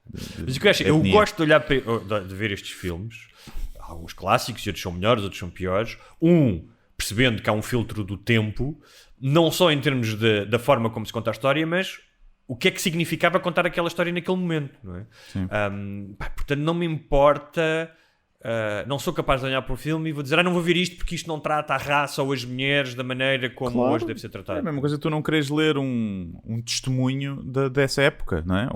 S9: mas o que eu gosto de olhar de ver estes filmes, alguns clássicos, e outros são melhores, outros são piores. Percebendo que há um filtro do tempo, não só em termos da forma como se conta a história, mas o que é que significava contar aquela história naquele momento, não é? Portanto, não me importa. Não sou capaz de olhar para o filme e vou dizer não vou ver isto porque isto não trata a raça ou as mulheres da maneira como hoje deve ser tratado.
S8: É a mesma coisa, tu não queres ler um testemunho dessa época, não é?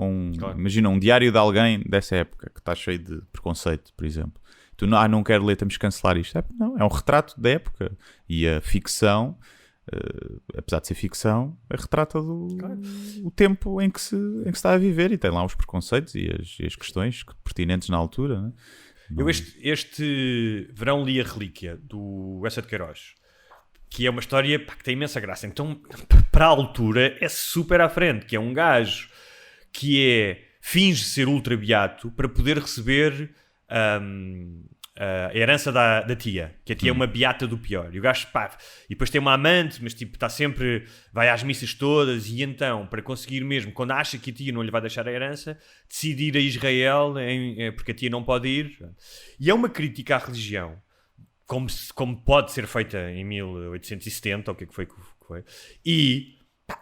S8: Imagina um diário de alguém dessa época que está cheio de preconceito, por exemplo. Tu não quero ler, temos que cancelar isto. Não, é um retrato da época. E a ficção, apesar de ser ficção, retrata o tempo em que se está a viver, e tem lá os preconceitos e as questões pertinentes na altura, não é?
S9: Eu este verão li A Relíquia, do Eça de Queiroz, que é uma história que tem imensa graça. Então, para a altura, é super à frente, que é um gajo que finge ser ultra beato para poder receber a herança da tia, que a tia é uma beata do pior. E o gajo, e depois tem uma amante, mas tipo, está sempre, vai às missas todas, e então, para conseguir mesmo, quando acha que a tia não lhe vai deixar a herança, decide ir a Israel, porque a tia não pode ir. E é uma crítica à religião, como pode ser feita em 1870, ou o que foi. E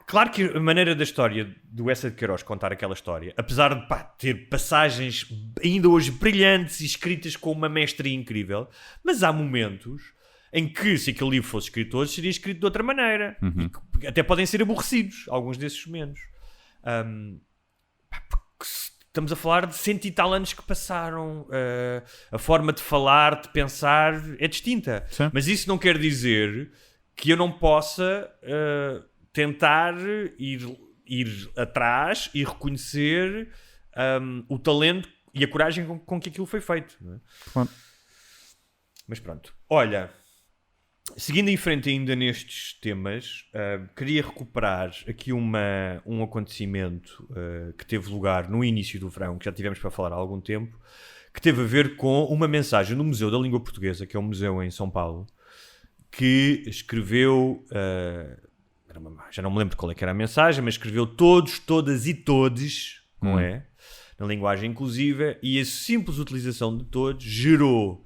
S9: claro que a maneira da história do Eça de Queiroz contar aquela história, apesar de ter passagens ainda hoje brilhantes e escritas com uma mestria incrível, mas há momentos em que, se aquele livro fosse escrito hoje, seria escrito de outra maneira. E até podem ser aborrecidos, alguns desses momentos. Estamos a falar de 100 e tal anos que passaram. A forma de falar, de pensar é distinta.
S8: Sim.
S9: Mas isso não quer dizer que eu não possa tentar ir atrás e reconhecer o talento e a coragem com que aquilo foi feito. Não é?
S8: Pronto.
S9: Mas pronto. Olha, seguindo em frente ainda nestes temas, queria recuperar aqui um acontecimento que teve lugar no início do verão, que já tivemos para falar há algum tempo, que teve a ver com uma mensagem do Museu da Língua Portuguesa, que é um museu em São Paulo, que escreveu... já não me lembro qual é que era a mensagem, mas escreveu todos, todas e todes, não é? Na linguagem inclusiva, e a simples utilização de todos gerou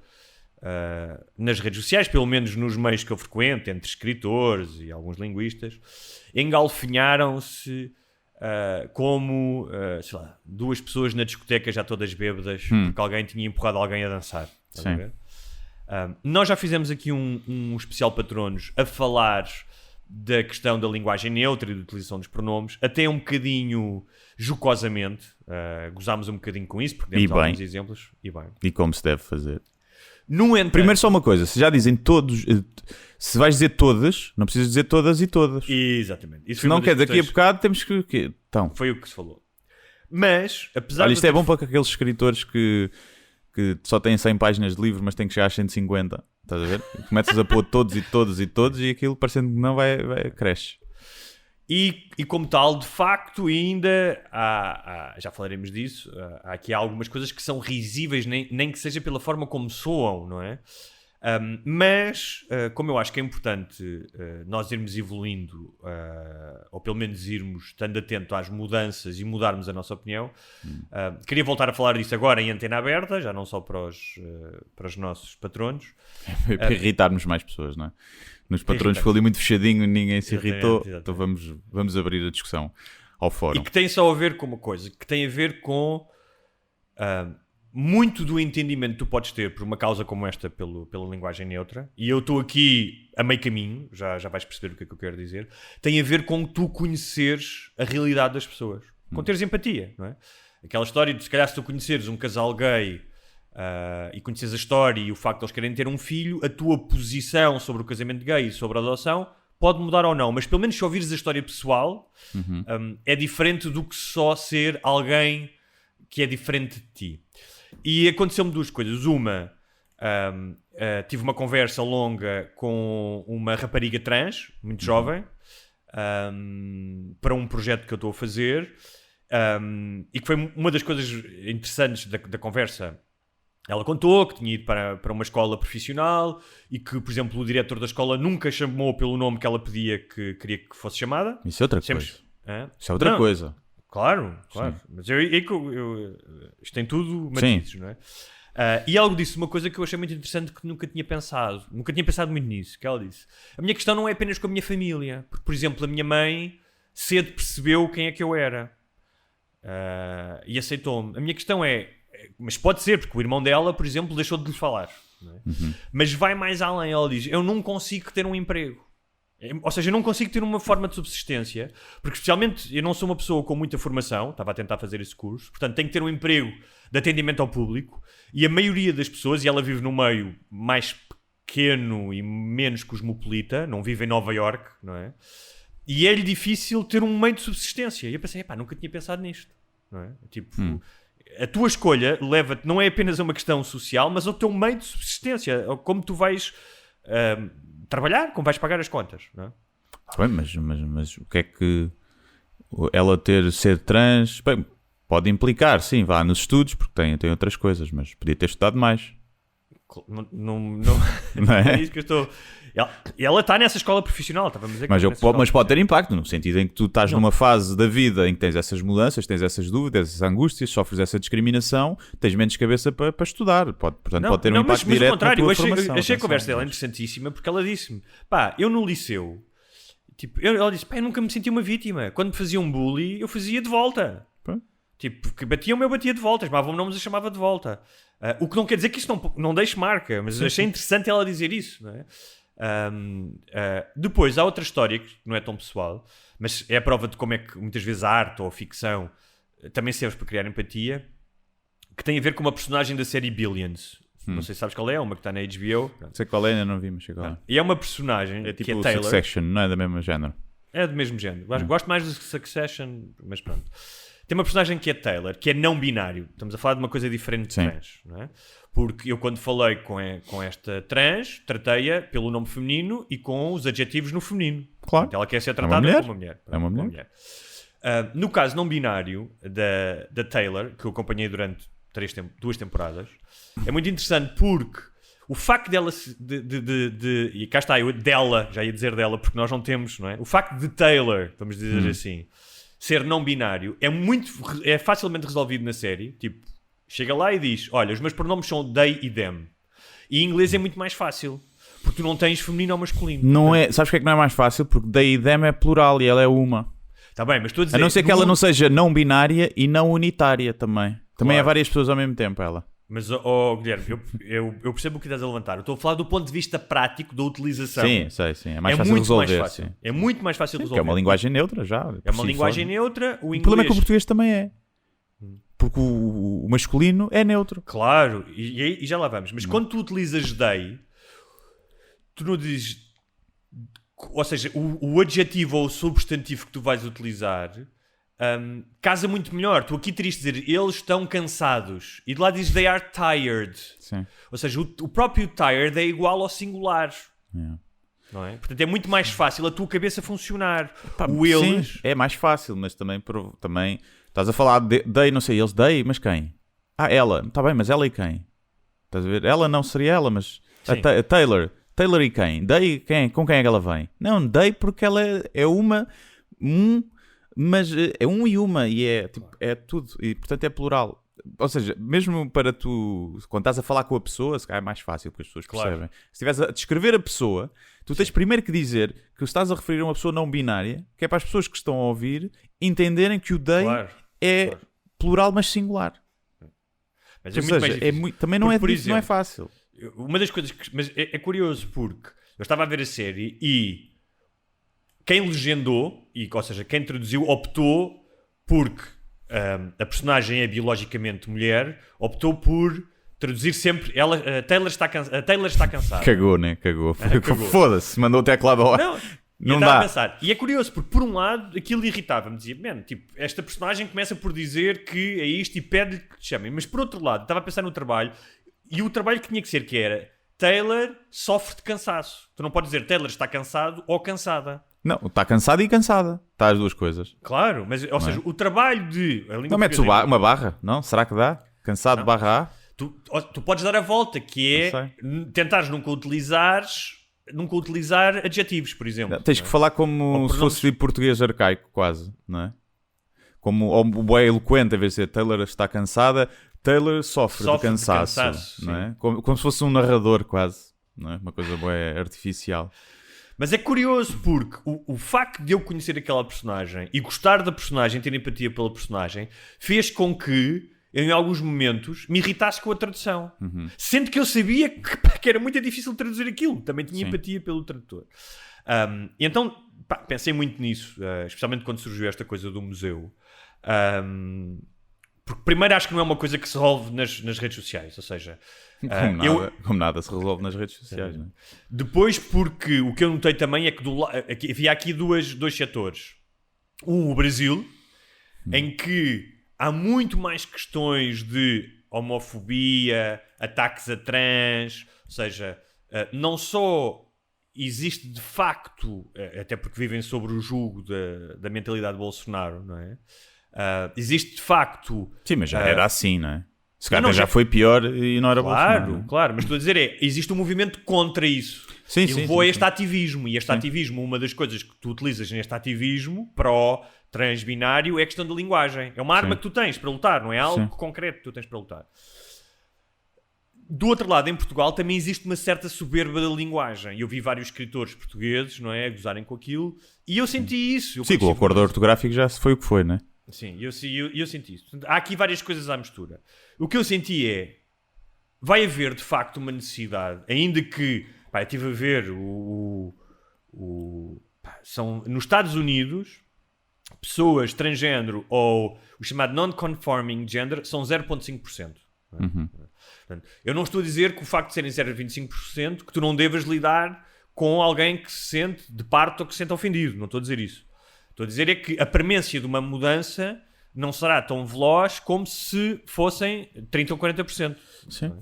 S9: nas redes sociais, pelo menos nos meios que eu frequento, entre escritores e alguns linguistas, engalfinharam-se como, sei lá, duas pessoas na discoteca já todas bêbadas, porque alguém tinha empurrado alguém a dançar. Estás a ver? Nós já fizemos aqui um especial Patronos a falar da questão da linguagem neutra e da utilização dos pronomes, até um bocadinho jocosamente, gozámos um bocadinho com isso, porque demos alguns exemplos. E bem.
S8: E como se deve fazer.
S9: No entanto,
S8: primeiro só uma coisa, se já dizem todos, se vais dizer todas, não precisas dizer todas e todas.
S9: Exatamente. Isso
S8: se não quer, daqui a bocado temos que... Então.
S9: Foi o que se falou. Mas, apesar
S8: Olha, isto é bom para aqueles escritores que só têm 100 páginas de livro, mas têm que chegar a 150. Estás a ver? Começas a pôr todos e todos e todos e aquilo parecendo que não vai cresce.
S9: E como tal, de facto, ainda já falaremos disso, há aqui algumas coisas que são risíveis, nem que seja pela forma como soam, não é? Mas, como eu acho que é importante nós irmos evoluindo, ou pelo menos irmos estando atento às mudanças e mudarmos a nossa opinião, queria voltar a falar disso agora em antena aberta, já não só para os nossos patronos.
S8: Para irritarmos mais pessoas, não é? Nos patronos ficou ali muito fechadinho, ninguém se irritou,
S9: exatamente.
S8: Então vamos abrir a discussão ao fórum.
S9: E que tem só a ver com uma coisa, que tem a ver com muito do entendimento que tu podes ter por uma causa como esta pela linguagem neutra, e eu estou aqui a meio caminho, já vais perceber o que é que eu quero dizer, tem a ver com tu conheceres a realidade das pessoas, com teres empatia, não é? Aquela história de, se calhar, se tu conheceres um casal gay e conheces a história e o facto de eles querem ter um filho, a tua posição sobre o casamento gay e sobre a adoção pode mudar ou não, mas pelo menos se ouvires a história pessoal, é diferente do que só ser alguém que é diferente de ti. E aconteceu-me duas coisas. Uma, tive uma conversa longa com uma rapariga trans, muito jovem, para um projeto que eu estou a fazer, e que foi uma das coisas interessantes da conversa. Ela contou que tinha ido para uma escola profissional e que, por exemplo, o diretor da escola nunca chamou pelo nome que ela pedia que queria que fosse chamada.
S8: Isso é outra coisa. Isso é outra coisa.
S9: Claro. Sim. Mas isto tem tudo matizes, não é? E ela disse uma coisa que eu achei muito interessante, que nunca tinha pensado muito nisso, que ela disse: a minha questão não é apenas com a minha família, porque, por exemplo, a minha mãe cedo percebeu quem é que eu era e aceitou-me. A minha questão é, mas pode ser, porque o irmão dela, por exemplo, deixou de lhe falar, não é? Mas vai mais além. Ela diz: eu não consigo ter um emprego. Ou seja, eu não consigo ter uma forma de subsistência, porque especialmente eu não sou uma pessoa com muita formação, estava a tentar fazer esse curso, portanto tenho que ter um emprego de atendimento ao público, e a maioria das pessoas, e ela vive num meio mais pequeno e menos cosmopolita, não vive em Nova Iorque, não é? E é-lhe difícil ter um meio de subsistência. E eu pensei, nunca tinha pensado nisto, não é? Tipo, a tua escolha leva-te, não é apenas a uma questão social, mas ao teu meio de subsistência, como tu vais trabalhar, como vais pagar as contas, não é?
S8: Bem, mas o que é que ela ser trans, bem, pode implicar, sim, vá nos estudos, porque tem outras coisas, mas podia ter estudado mais.
S9: Não
S8: é?
S9: É isso que eu estou... Ela está nessa escola profissional, estávamos a dizer que
S8: mas pode ter impacto, no sentido em que tu estás numa fase da vida em que tens essas mudanças, tens essas dúvidas, essas angústias, sofres essa discriminação, tens menos cabeça para estudar. Portanto, pode ter um impacto direto na tua formação.
S9: Eu achei a conversa dela interessantíssima, porque ela disse-me, eu no liceu, ela disse, eu nunca me senti uma vítima. Quando me faziam bullying, eu fazia de volta. Tipo, porque batiam-me, eu batia de volta, chamavam-me nomes, eu chamava de volta. O que não quer dizer que isso não deixe marca, mas achei interessante ela dizer isso, não é? Depois há outra história que não é tão pessoal, mas é a prova de como é que muitas vezes a arte ou a ficção também serve para criar empatia, que tem a ver com uma personagem da série Billions. Não sei se sabes qual é, uma que está na HBO.
S8: Não sei qual é, ainda não vi, mas sei qual é.
S9: E é uma personagem
S8: É tipo
S9: que é
S8: o
S9: Taylor.
S8: Succession, não é do mesmo género.
S9: É do mesmo género. Gosto mais do Succession, mas pronto. Tem uma personagem que é Taylor, que é não binário. Estamos a falar de uma coisa diferente de
S8: Sim.
S9: trans, não é? Porque eu, quando falei com esta trans, tratei-a pelo nome feminino e com os adjetivos no feminino.
S8: Claro.
S9: Portanto, ela quer ser tratada
S8: mulher.
S9: como uma mulher.
S8: É uma mulher.
S9: No caso não binário da Taylor, que eu acompanhei durante 2 temporadas, é muito interessante porque o facto dela e cá está, eu dela, já ia dizer dela porque nós não temos, não é? O facto de Taylor, vamos dizer assim, ser não binário é facilmente resolvido na série. Tipo, chega lá e diz: olha, os meus pronomes são they e them. E em inglês é muito mais fácil, porque tu não tens feminino ou masculino.
S8: Não é, sabes porque é que não é mais fácil? Porque they e them é plural e ela é uma.
S9: Está bem, mas estou a dizer...
S8: A não ser que ela não seja não binária e não unitária também. Também é várias pessoas ao mesmo tempo, ela.
S9: Mas, Guilherme, eu percebo o que estás a levantar. Eu estou a falar do ponto de vista prático da utilização.
S8: Sim, sei. É mais fácil resolver.
S9: Mais fácil.
S8: Sim.
S9: É muito mais fácil resolver.
S8: Que é uma linguagem neutra já.
S9: É uma linguagem neutra. O
S8: problema é que o
S9: inglês...
S8: português também é. Porque o masculino é neutro.
S9: Claro, e já lá vamos. Mas quando tu utilizas they, tu não dizes... Ou seja, o adjetivo ou o substantivo que tu vais utilizar casa muito melhor. Tu aqui terias de dizer eles estão cansados. E de lá dizes they are tired.
S8: Sim.
S9: Ou seja, o próprio tired é igual ao singular.
S8: Yeah.
S9: Não é? Portanto, é muito mais fácil a tua cabeça funcionar.
S8: Pá,
S9: O eles...
S8: Sim, é mais fácil, mas também estás a falar de não sei, eles mas quem? Ela. Está bem, mas ela e quem? Estás a ver? Ela não seria ela, mas a Taylor e quem? Day, quem? Com quem é que ela vem? Não, Day porque ela é uma, mas é um e uma, e é tudo, e portanto é plural. Ou seja, mesmo para tu, quando estás a falar com a pessoa, se calhar é mais fácil, porque as pessoas percebem. Se estiveres a descrever a pessoa, tu tens primeiro que dizer que estás a referir a uma pessoa não binária, que é para as pessoas que estão a ouvir entenderem que o Day é plural, mas singular.
S9: Mas
S8: Ou seja, também não é fácil.
S9: Uma das coisas que... Mas é curioso porque eu estava a ver a série e quem legendou, ou seja, quem traduziu, optou porque a personagem é biologicamente mulher, optou por traduzir sempre a Taylor está cansada.
S8: Cagou, né? Cagou. Foda-se, mandou até que lá da hora. Não dá.
S9: A pensar. E é curioso, porque por um lado aquilo irritava-me, dizia, tipo, esta personagem começa por dizer que é isto e pede-lhe que te chamem, mas por outro lado, estava a pensar no trabalho, e o trabalho que tinha que ser, que era Taylor sofre de cansaço. Tu não podes dizer Taylor está cansado ou cansada.
S8: Não, está cansada e cansada. Está as duas coisas.
S9: Claro, mas, ou seja, o trabalho de...
S8: Não metes uma barra, não? Será que dá? Cansado
S9: não.
S8: Barra A?
S9: Tu podes dar a volta, que é tentares nunca utilizar adjetivos, por exemplo.
S8: Tens que falar como se fosse português arcaico, quase, não é? Como o boé eloquente, a vez de dizer Taylor está cansada, Taylor sofre de cansaço, não é? Como se fosse um narrador, quase, não é? Uma coisa boé artificial.
S9: Mas é curioso porque o facto de eu conhecer aquela personagem e gostar da personagem, ter empatia pela personagem, fez com que, em alguns momentos, me irritasse com a tradução. Sendo que eu sabia que era muito difícil traduzir aquilo. Também tinha empatia pelo tradutor. E então, pensei muito nisso, especialmente quando surgiu esta coisa do museu. Porque primeiro acho que não é uma coisa que se resolve nas redes sociais, ou seja...
S8: Como nada se resolve nas redes sociais. Não é?
S9: Depois porque o que eu notei também é que havia aqui dois setores. O Brasil, em que há muito mais questões de homofobia, ataques a trans, ou seja, não só existe de facto, até porque vivem sobre o jugo da mentalidade de Bolsonaro, não é? Existe de facto...
S8: Sim, mas já era assim, não é? Se calhar já foi pior e não era
S9: Bolsonaro. Claro, mas estou a dizer existe um movimento contra isso.
S8: Sim,
S9: levou a este ativismo. E este ativismo, uma das coisas que tu utilizas neste ativismo pró-transbinário é a questão da linguagem. É uma arma que tu tens para lutar, não é algo concreto que tu tens para lutar. Do outro lado, em Portugal, também existe uma certa soberba da linguagem. Eu vi vários escritores portugueses, não é, a gozarem com aquilo, e eu senti isso.
S8: Sim, com o acordo ortográfico já foi o que foi, não é?
S9: Sim, eu senti isso. Portanto, há aqui várias coisas à mistura. O que eu senti vai haver de facto uma necessidade, ainda que, eu estive a ver são nos Estados Unidos, pessoas transgênero ou o chamado non-conforming gender são 0,5%. Portanto, eu não estou a dizer que o facto de serem 0,25% que tu não devas lidar com alguém que se sente de parte ou que se sente ofendido. Não estou a dizer isso. Estou a dizer é que a premência de uma mudança não será tão veloz como se fossem 30% ou 40%.
S8: Sim.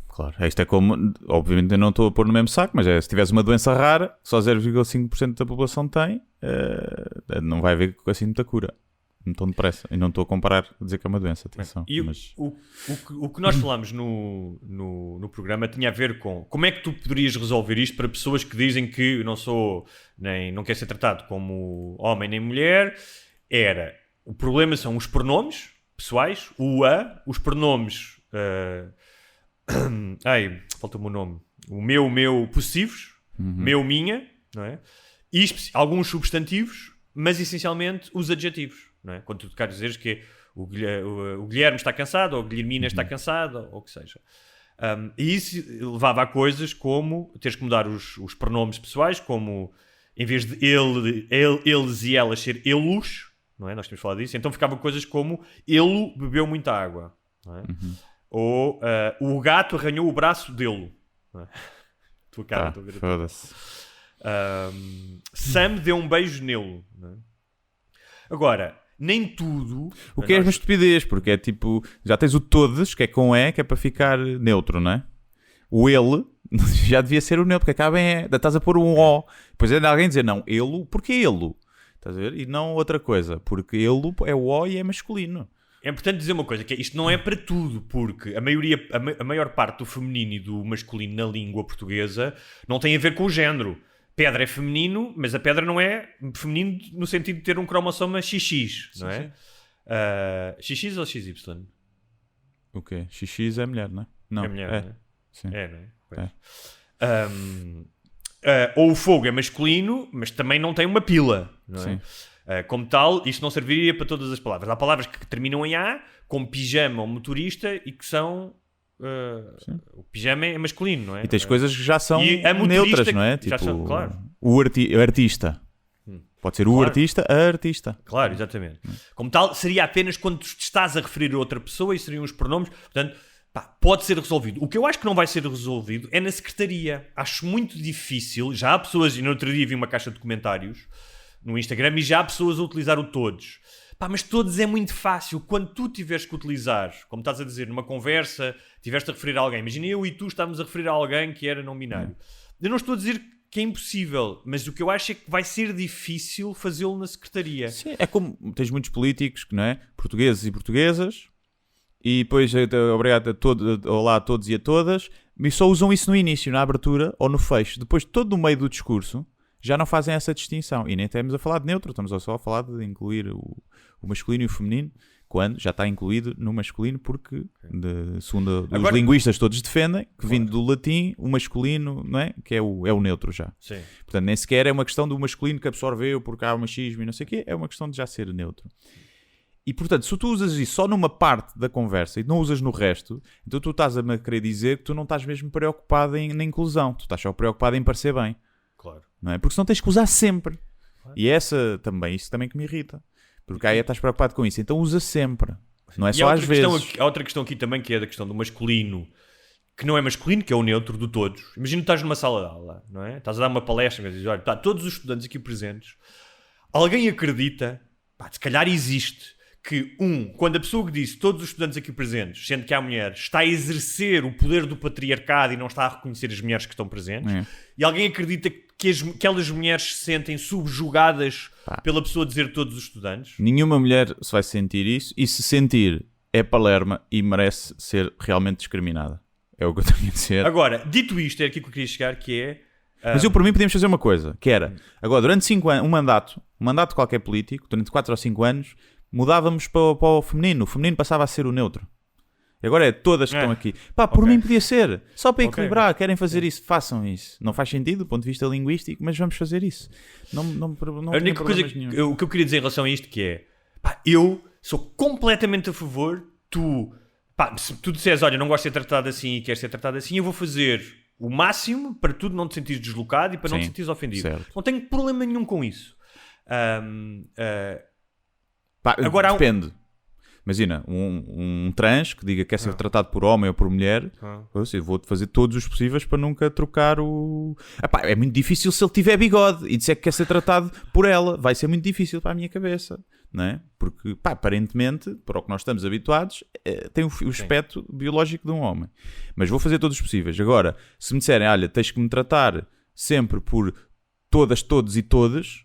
S8: Claro, isto é como, obviamente eu não estou a pôr no mesmo saco, mas se tivesse uma doença rara, que só 0,5% da população tem, não vai haver assim muita cura, não tão depressa. E não estou a comparar, a dizer que é uma doença, atenção.
S9: E
S8: mas...
S9: o que nós falámos no programa tinha a ver com como é que tu poderias resolver isto para pessoas que dizem que não quer ser tratado como homem nem mulher. O problema são os pronomes pessoais, os pronomes... falta-me o nome. O meu possessivos, meu, minha, não é? E alguns substantivos, mas essencialmente os adjetivos, não é? Quando tu queres dizeres que o Guilherme está cansado, ou a Guilhermina está cansada, ou o que seja. E isso levava a coisas como teres que mudar os pronomes pessoais, como em vez de eles e elas ser elos, não é? Nós tínhamos falado disso. Então ficava coisas como ele bebeu muita água, não é? Ou o gato arranhou o braço dele. Tua cara,
S8: foda-se.
S9: Sam deu um beijo nele. Não é? Agora, nem tudo...
S8: O que é uma estupidez, porque é tipo... Já tens o todos, que é com E, que é para ficar neutro, não é? O ele já devia ser o neutro, porque acaba em E. Estás a pôr um O. Depois ainda alguém dizer, não, ele, porque ele? Estás a ver? E não outra coisa, porque ele é o O e é masculino.
S9: É importante dizer uma coisa, que isto não é para tudo, porque a maior parte do feminino e do masculino na língua portuguesa não tem a ver com o género. Pedra é feminino, mas a pedra não é feminino no sentido de ter um cromossoma XX, não é? XX ou XY?
S8: O quê? XX é mulher, não é? Não,
S9: é mulher, não é?
S8: Sim.
S9: É, não é? Ou o fogo é masculino, mas também não tem uma pila, não é?
S8: Sim.
S9: Como tal, isto não serviria para todas as palavras. Há palavras que terminam em A, como pijama ou motorista, e que são... o pijama é masculino, não é?
S8: E tens coisas que já são
S9: e
S8: neutras, não é? Tipo,
S9: são, claro.
S8: O artista. Pode ser o artista, a artista.
S9: Claro, exatamente. Como tal, seria apenas quando te estás a referir a outra pessoa e seriam os pronomes. Portanto, pode ser resolvido. O que eu acho que não vai ser resolvido é na secretaria. Acho muito difícil. Já há pessoas, e no outro dia vi uma caixa de comentários no Instagram e já há pessoas a utilizar o todos. Mas todos é muito fácil. Quando tu tiveres que utilizar, como estás a dizer, numa conversa, tiveste a referir a alguém. Imagina eu e tu estávamos a referir a alguém que era não binário. Eu não estou a dizer que é impossível, mas o que eu acho é que vai ser difícil fazê-lo na secretaria.
S8: Sim, é como tens muitos políticos, não é? Portugueses e portuguesas, e depois obrigado a todos, olá a todos e a todas, e só usam isso no início, na abertura ou no fecho. Depois, todo no meio do discurso, já não fazem essa distinção. E nem estamos a falar de neutro, estamos só a falar de incluir o masculino e o feminino, quando já está incluído no masculino, porque, segundo os linguistas todos defendem, que vindo do latim, o masculino, não é? Que é o neutro já.
S9: Sim.
S8: Portanto, nem sequer é uma questão do masculino que absorveu porque há o machismo e não sei o quê, é uma questão de já ser neutro. E, portanto, se tu usas isso só numa parte da conversa e não usas no resto, então tu estás a querer dizer que tu não estás mesmo preocupado na inclusão, tu estás só preocupado em parecer bem.
S9: Claro.
S8: Não é? Porque senão tens que usar sempre. Claro. E isso também que me irrita. Porque aí estás preocupado com isso. Então usa sempre. Não é só às vezes.
S9: Há outra questão aqui também, que é da questão do masculino, que não é masculino, que é o neutro de todos. Imagina que estás numa sala de aula, não é? Estás a dar uma palestra e dizes, olha, todos os estudantes aqui presentes. Alguém acredita, se calhar existe, que quando a pessoa que disse todos os estudantes aqui presentes, sendo que há mulheres, está a exercer o poder do patriarcado e não está a reconhecer as mulheres que estão presentes, e alguém acredita que aquelas mulheres se sentem subjugadas pela pessoa dizer todos os estudantes.
S8: Nenhuma mulher se vai sentir isso, e se sentir é palerma e merece ser realmente discriminada. É o que eu tenho a dizer.
S9: Agora, dito isto, é aqui que eu queria chegar, que é...
S8: Mas eu, por mim, podíamos fazer uma coisa, que era, agora, durante 5 anos, um mandato de qualquer político, durante 4 ou 5 anos, mudávamos para o feminino passava a ser o neutro. E agora é todas que estão aqui. Por mim podia ser. Só para equilibrar. Querem fazer isso, façam isso. Não faz sentido do ponto de vista linguístico, mas vamos fazer isso. Não
S9: a única coisa que eu queria dizer em relação a isto que é, eu sou completamente a favor, se tu disseres, olha, não gosto de ser tratado assim e queres ser tratado assim, eu vou fazer o máximo para tu não te sentires deslocado e para não te sentires ofendido.
S8: Certo.
S9: Não tenho problema nenhum com isso.
S8: Agora depende. imagina, um trans que diga que quer ser tratado por homem ou por mulher, eu vou fazer todos os possíveis para nunca trocar o... Epá, é muito difícil se ele tiver bigode e disser que quer ser tratado por ela. Vai ser muito difícil para a minha cabeça, não é? Porque, pá, aparentemente, para o que nós estamos habituados, tem o aspecto biológico de um homem. Mas vou fazer todos os possíveis. Agora, se me disserem, olha, tens que me tratar sempre por todas, todos e todas,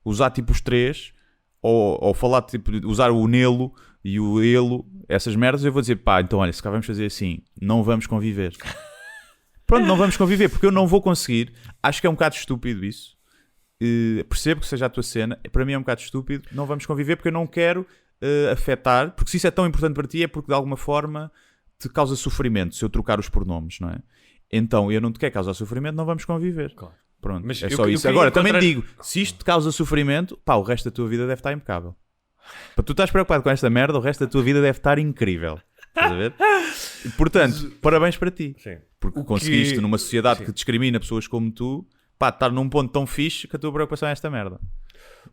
S8: usar tipo os 3, ou falar tipo, usar o nelo e o elo, essas merdas, eu vou dizer, pá, então olha, se cá vamos fazer assim, não vamos conviver. Pronto, não vamos conviver, porque eu não vou conseguir. Acho que é um bocado estúpido isso. Percebo que seja a tua cena, para mim é um bocado estúpido. Não vamos conviver porque eu não quero afetar, porque se isso é tão importante para ti é porque de alguma forma te causa sofrimento se eu trocar os pronomes, não é? Então eu não te quero causar sofrimento, não vamos conviver. Claro. Pronto, mas é só isso. Agora, também digo, se isto te causa sofrimento, pá, o resto da tua vida deve estar impecável. Para tu estás preocupado com esta merda, o resto da tua vida deve estar incrível. Estás a ver? E, portanto, parabéns para ti. Sim. Porque conseguiste, numa sociedade que discrimina pessoas como tu, pá, estar num ponto tão fixe que a tua preocupação é esta merda.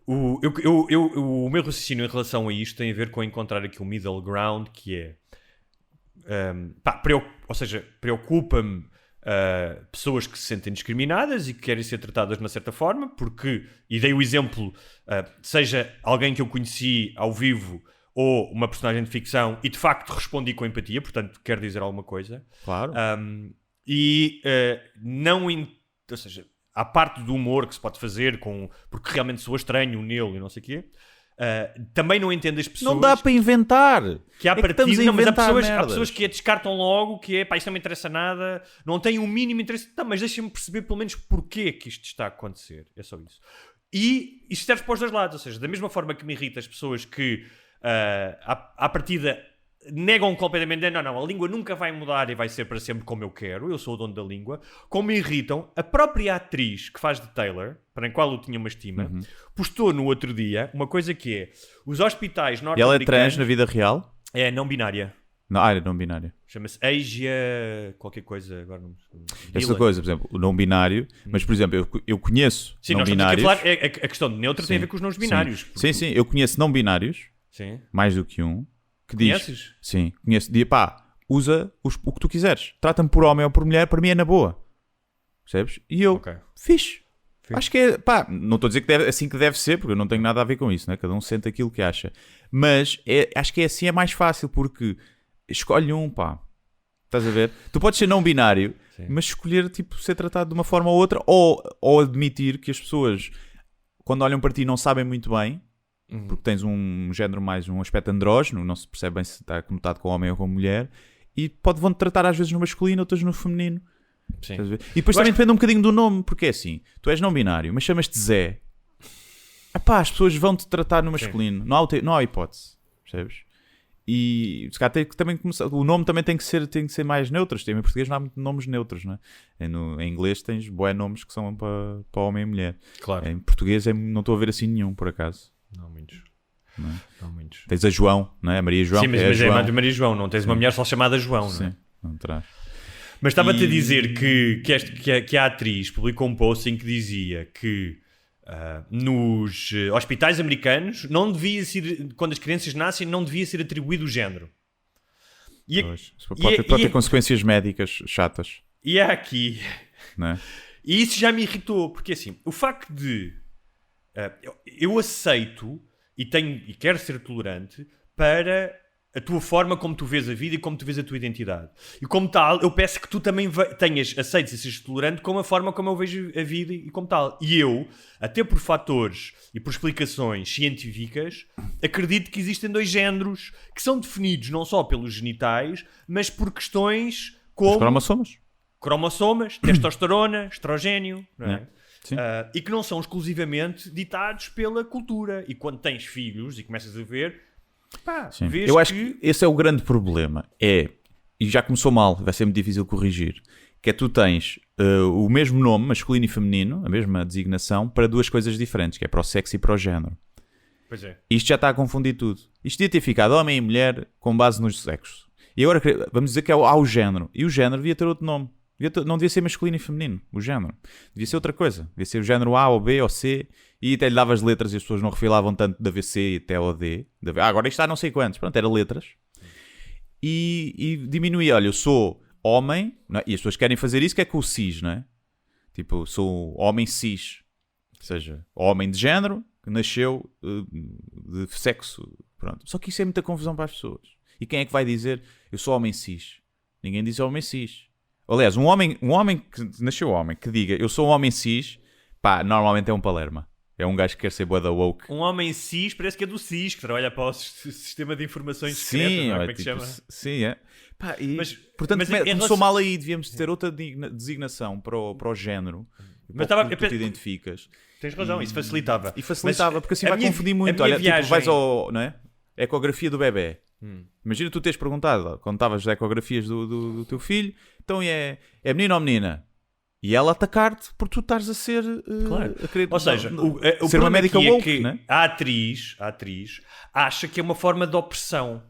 S9: O meu raciocínio em relação a isto tem a ver com encontrar aqui um middle ground, que é... preocupa-me pessoas que se sentem discriminadas e que querem ser tratadas de uma certa forma, porque, e dei o exemplo, seja alguém que eu conheci ao vivo ou uma personagem de ficção, e de facto respondi com empatia, portanto quer dizer alguma coisa.
S8: Claro.
S9: Ou seja, à parte do humor que se pode fazer porque realmente sou estranho nele e não sei o quê, também não entendo as pessoas.
S8: Não dá para inventar.
S9: Que há partida, não, mas há pessoas que a descartam logo, que é, pá, isto não me interessa nada, não têm o mínimo interesse. Não, mas deixem-me perceber pelo menos porquê que isto está a acontecer. É só isso. E isto serve para os dois lados, ou seja, da mesma forma que me irrita as pessoas que à partida negam completamente, não, a língua nunca vai mudar e vai ser para sempre como eu quero, eu sou o dono da língua. Como me irritam, a própria atriz que faz de Taylor, para a qual eu tinha uma estima, postou no outro dia uma coisa que é, os hospitais norte-americanos...
S8: E ela é trans na vida real?
S9: É não binária.
S8: É não binária.
S9: Chama-se Asia qualquer coisa, agora não...
S8: Essa coisa, por exemplo, o não binário, mas por exemplo, eu conheço não binários...
S9: Sim, a questão de neutro tem a ver com os não binários.
S8: Sim, eu conheço não binários, mais do que um, que diz...
S9: Conheces?
S8: Sim, conheço. Diz, pá, usa o que tu quiseres. Trata-me por homem ou por mulher, para mim é na boa. Percebes? E eu, fixe. Acho que é, pá, não estou a dizer que assim que deve ser, porque eu não tenho nada a ver com isso, né? Cada um sente aquilo que acha. Mas acho que é assim, é mais fácil, porque escolhe um, pá. Estás a ver? Tu podes ser não binário, mas escolher, tipo, ser tratado de uma forma ou outra, ou admitir que as pessoas, quando olham para ti, não sabem muito bem, porque tens um género mais, um aspecto andrógeno, não se percebe bem se está conectado com homem ou com mulher, e vão-te tratar às vezes no masculino, outras no feminino. Sim. E depois também depende um bocadinho do nome, porque é assim, tu és não binário, mas chamas-te Zé, epá, as pessoas vão-te tratar no masculino, não há hipótese, percebes? E se calhar tem que também começar, o nome também tem que ser mais neutros. Em português não há muito nomes neutros, não é? Em inglês tens bué nomes que são para homem e mulher. Claro. Em português não estou a ver assim nenhum, por acaso.
S9: Não muitos.
S8: Não muitos. Tens a João, não é? A Maria João.
S9: Sim, mas é Maria João, não tens uma mulher só chamada João, não é?
S8: Sim, não terás.
S9: Mas estava-te a dizer que a atriz publicou um post em que dizia que nos hospitais americanos não devia ser, quando as crianças nascem, não devia ser atribuído o género.
S8: Pode ter consequências médicas chatas.
S9: E é aqui.
S8: Não é?
S9: E isso já me irritou, porque assim, o facto de eu aceito e quero ser tolerante para a tua forma como tu vês a vida e como tu vês a tua identidade. E como tal, eu peço que tu também aceites e sejas tolerante com a forma como eu vejo a vida e como tal. E eu, até por fatores e por explicações científicas, acredito que existem dois géneros que são definidos não só pelos genitais, mas por questões como...
S8: Os
S9: cromossomas, testosterona, estrogênio, não é? E que não são exclusivamente ditados pela cultura. E quando tens filhos e começas a ver...
S8: Eu acho que esse é o grande problema. E já começou mal, vai ser muito difícil corrigir. Que é tu tens o mesmo nome, masculino e feminino, a mesma designação, para duas coisas diferentes, que é para o sexo e para o género.
S9: Pois é.
S8: Isto já está a confundir tudo. Isto devia ter ficado homem e mulher com base nos sexos. E agora vamos dizer que há o género. E o género devia ter outro nome. Não devia ser masculino e feminino, o género. Devia ser outra coisa. Devia ser o género A ou B ou C. E até lhe dava as letras e as pessoas não refilavam tanto da VC até ao D. Agora isto está não sei quantos. Pronto, era letras. E diminuía. Olha, eu sou homem, não é? E as pessoas querem fazer isso, que é com o cis, não é? Tipo, sou homem cis. Ou seja, homem de género que nasceu de sexo. Pronto. Só que isso é muita confusão para as pessoas. E quem é que vai dizer eu sou homem cis? Ninguém diz homem cis. Aliás, um homem que nasceu homem, que diga eu sou um homem cis, pá, normalmente é um palerma. É um gajo que quer ser bué da woke.
S9: Um homem cis parece que é do CIS, que trabalha para o sistema de informações secretas, não é? Como é que chama?
S8: Sim, é. Pá, portanto,
S9: mas
S8: começou mal aí. Devíamos ter outra designação para o género.
S9: Mas
S8: para o que tu te identificas.
S9: Tens razão, isso facilitava.
S8: E facilitava,
S9: mas
S8: porque assim vai confundir muito. Olha, tipo, vais ao... Não é? Ecografia do bebê. Imagina tu teres perguntado, quando estavas as ecografias do teu filho, então é menino ou menina? E ela atacar-te por tu estares a ser...
S9: Claro.
S8: A querer,
S9: ou seja, o
S8: ser uma médica woke,
S9: é que
S8: né?
S9: a atriz acha que é uma forma de opressão.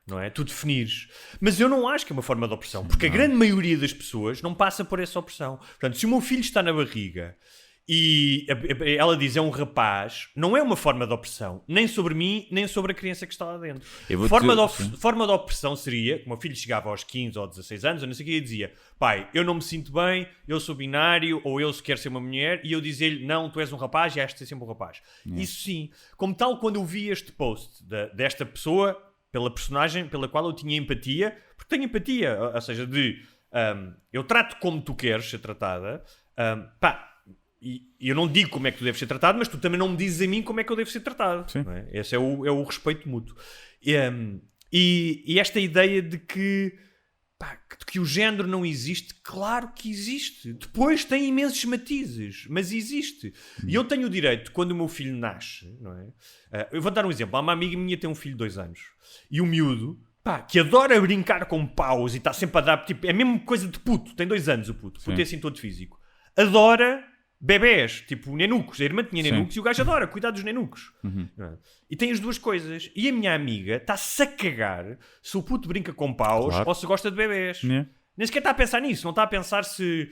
S9: Não é? Tu definires. Mas eu não acho que é uma forma de opressão. Porque a grande maioria das pessoas não passa por essa opressão. Portanto, se o meu filho está na barriga e ela diz é um rapaz, não é uma forma de opressão. Nem sobre mim, nem sobre a criança que está lá dentro. Forma de opressão seria que o meu filho chegava aos 15 ou 16 anos, eu não sei o que, e dizia pai, eu não me sinto bem, eu sou binário, ou eu quero ser uma mulher, e eu dizia-lhe, não, tu és um rapaz e has de ser sempre um rapaz. Isso sim. Como tal, quando eu vi este post desta pessoa, pela personagem pela qual eu tinha empatia, porque tenho empatia, ou seja, eu trato como tu queres ser tratada, e eu não digo como é que tu deves ser tratado, mas tu também não me dizes a mim como é que eu devo ser tratado. Não é? Esse é o respeito mútuo. E esta ideia de que o género não existe, claro que existe. Depois tem imensos matizes, mas existe. E eu tenho o direito, quando o meu filho nasce, não é? Eu vou dar um exemplo. Há uma amiga minha que tem um filho de 2 anos. E o miúdo, que adora brincar com paus e está sempre a dar, tipo, é a mesma coisa de puto. Tem 2 anos o puto. O puto é assim todo físico. Adora bebés, tipo nenucos. A irmã tinha nenucos e o gajo adora cuidar dos nenucos. E tem as duas coisas. E a minha amiga está-se a cagar se o puto brinca com paus ou se gosta de bebés. Nem sequer está a pensar nisso. Não está a pensar se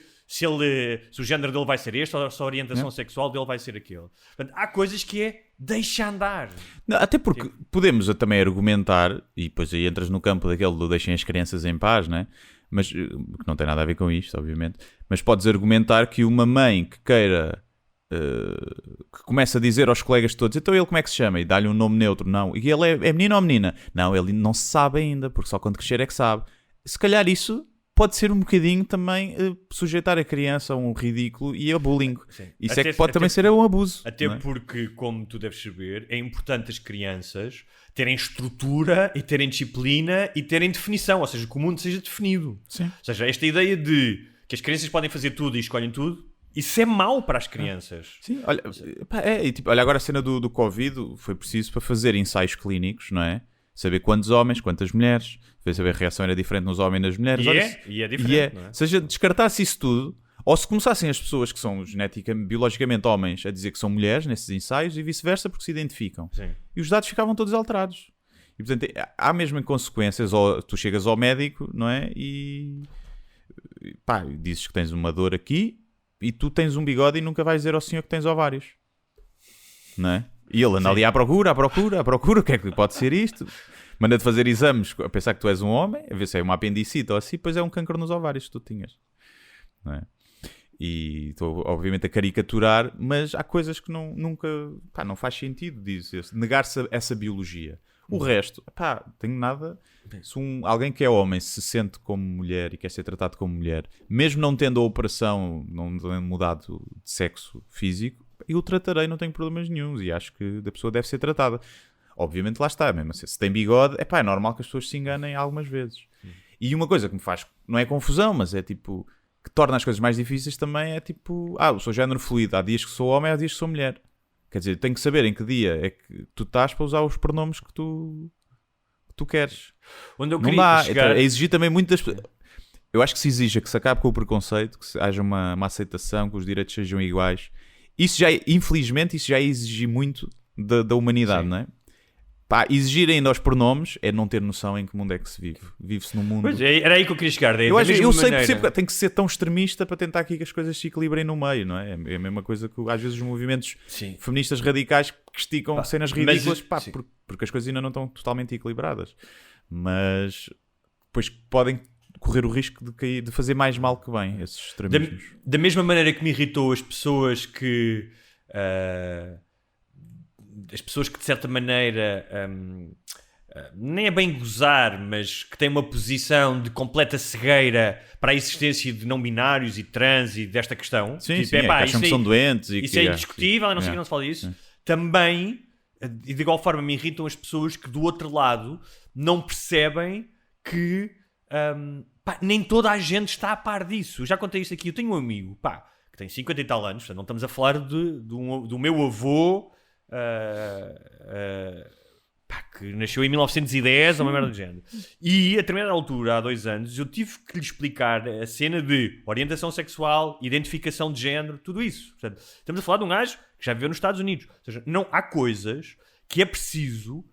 S9: o género dele vai ser este ou se a orientação sexual dele vai ser aquele. Portanto, há coisas que é deixa andar.
S8: Não, até porque podemos também argumentar, e depois aí entras no campo daquele do deixem as crianças em paz, né? Mas que não tem nada a ver com isto, obviamente. Mas podes argumentar que uma mãe que queira que começa a dizer aos colegas todos, então ele como é que se chama? E dá-lhe um nome neutro, não. E ele é menino ou menina? Não, ele não se sabe ainda, porque só quando crescer é que sabe. Se calhar isso pode ser um bocadinho também sujeitar a criança a um ridículo e a bullying. Sim. Isso é que pode também ser um abuso.
S9: Até porque, como tu deves saber, é importante as crianças terem estrutura e terem disciplina e terem definição, ou seja, que o mundo seja definido.
S8: Sim.
S9: Ou seja, esta ideia de que as crianças podem fazer tudo e escolhem tudo, isso é mau para as crianças.
S8: Sim, olha, olha agora a cena do Covid, foi preciso para fazer ensaios clínicos, não é? Saber quantos homens, quantas mulheres, saber a reação era diferente nos homens e nas mulheres.
S9: E é diferente, não é?
S8: Ou seja, descartasse isso tudo, ou se começassem as pessoas que são biologicamente homens a dizer que são mulheres nesses ensaios e vice-versa porque se identificam.
S9: Sim.
S8: E os dados ficavam todos alterados. E portanto, há mesmo consequências, ou tu chegas ao médico, não é? E dizes que tens uma dor aqui e tu tens um bigode e nunca vais dizer ao senhor que tens ovários. Não é? E ele anda ali à procura, o que é que pode ser isto? Manda-te fazer exames a pensar que tu és um homem, a ver se é uma apendicite ou assim, depois é um cancro nos ovários que tu tinhas. Não é? E estou obviamente a caricaturar, mas há coisas que nunca não faz sentido dizer, negar-se essa biologia. O resto, tenho nada. Se alguém que é homem se sente como mulher e quer ser tratado como mulher, mesmo não tendo a operação, não tendo mudado de sexo físico, eu o tratarei, não tenho problemas nenhuns e acho que a pessoa deve ser tratada. Obviamente lá está, mesmo assim, se tem bigode, é normal que as pessoas se enganem algumas vezes. E uma coisa que me faz, não é confusão, mas é tipo, que torna as coisas mais difíceis também é tipo, eu sou género fluido, há dias que sou homem, há dias que sou mulher. Quer dizer, tenho que saber em que dia é que tu estás para usar os pronomes que tu queres.
S9: Onde eu
S8: não dá, chegar... é exigir também muito das... Eu acho que se exija que se acabe com o preconceito, que haja uma aceitação, que os direitos sejam iguais. Isso já, infelizmente, isso já exige muito da humanidade, não é? pá, exigir ainda aos pronomes é não ter noção em que mundo é que se vive. Vive-se num mundo...
S9: Pois, era aí que eu queria chegar.
S8: Eu sei, percebo que tem que ser tão extremista para tentar aqui que as coisas se equilibrem no meio, não é? É a mesma coisa que às vezes os movimentos feministas radicais que esticam cenas ridículas, porque as coisas ainda não estão totalmente equilibradas. Mas depois podem correr o risco de fazer mais mal que bem, esses extremismos.
S9: Da mesma maneira que me irritou as pessoas que... as pessoas que de certa maneira nem é bem gozar, mas que têm uma posição de completa cegueira para a existência de não binários e trans e desta questão.
S8: Sim, que acham que são doentes e
S9: isso é indiscutível, não sei o que não se fala disso. Também, e de igual forma, me irritam as pessoas que do outro lado não percebem que nem toda a gente está a par disso. Eu já contei isto aqui, eu tenho um amigo que tem 50 e tal anos, portanto, não estamos a falar do meu avô que nasceu em 1910 ou uma merda do género. E a determinada altura, há 2 anos, eu tive que lhe explicar a cena de orientação sexual, identificação de género, tudo isso. Portanto, estamos a falar de um gajo que já viveu nos Estados Unidos. Ou seja, não há coisas que é preciso,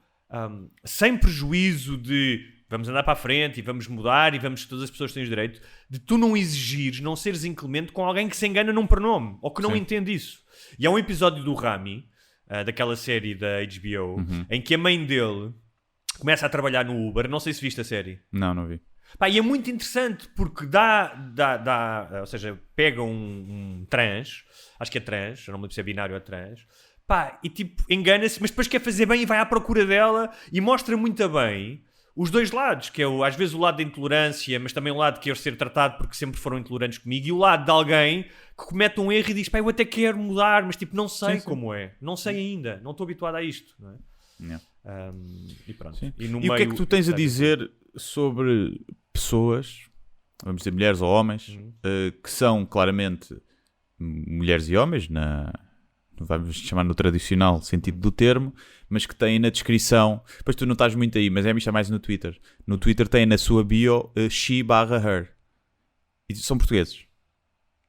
S9: sem prejuízo de vamos andar para a frente e vamos mudar e vamos que todas as pessoas têm o direito, de tu não exigires, não seres inclemente com alguém que se engana num pronome ou que não entende isso. E há um episódio do Rami, daquela série da HBO, em que a mãe dele começa a trabalhar no Uber. Não sei se viste a série.
S8: Não vi.
S9: E é muito interessante porque ou seja, pega um trans, acho que é trans, eu não me lembro se é binário ou trans, e tipo, engana-se, mas depois quer fazer bem e vai à procura dela e mostra muito bem os dois lados, que é às vezes o lado da intolerância, mas também o lado de querer ser tratado porque sempre foram intolerantes comigo, e o lado de alguém que comete um erro e diz, eu até quero mudar, mas tipo, não sei como é, não sei ainda, não estou habituado a isto, não é? E pronto.
S8: E o que é que tu tens a dizer sobre pessoas, vamos dizer mulheres ou homens, que são claramente mulheres e homens, vamos chamar no tradicional sentido do termo, mas que têm na descrição, depois tu não estás muito aí, mas isto é mais no Twitter. No Twitter tem na sua bio she/her. E são portugueses.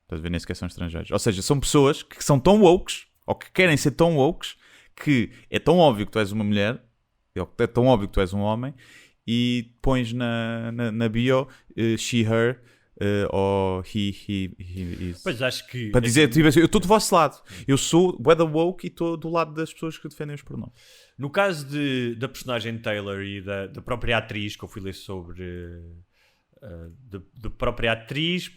S8: Estás a ver? Nem sequer são estrangeiros. Ou seja, são pessoas que são tão wokes, ou que querem ser tão wokes, que é tão óbvio que tu és uma mulher, ou é tão óbvio que tu és um homem, e pões na bio she/her, ou he is.
S9: Pois acho que...
S8: Para dizer, tipo, eu estou do vosso lado. Eu sou weather woke e estou do lado das pessoas que defendem os pronomes.
S9: No caso da personagem Taylor e da própria atriz, que eu fui ler sobre... da própria atriz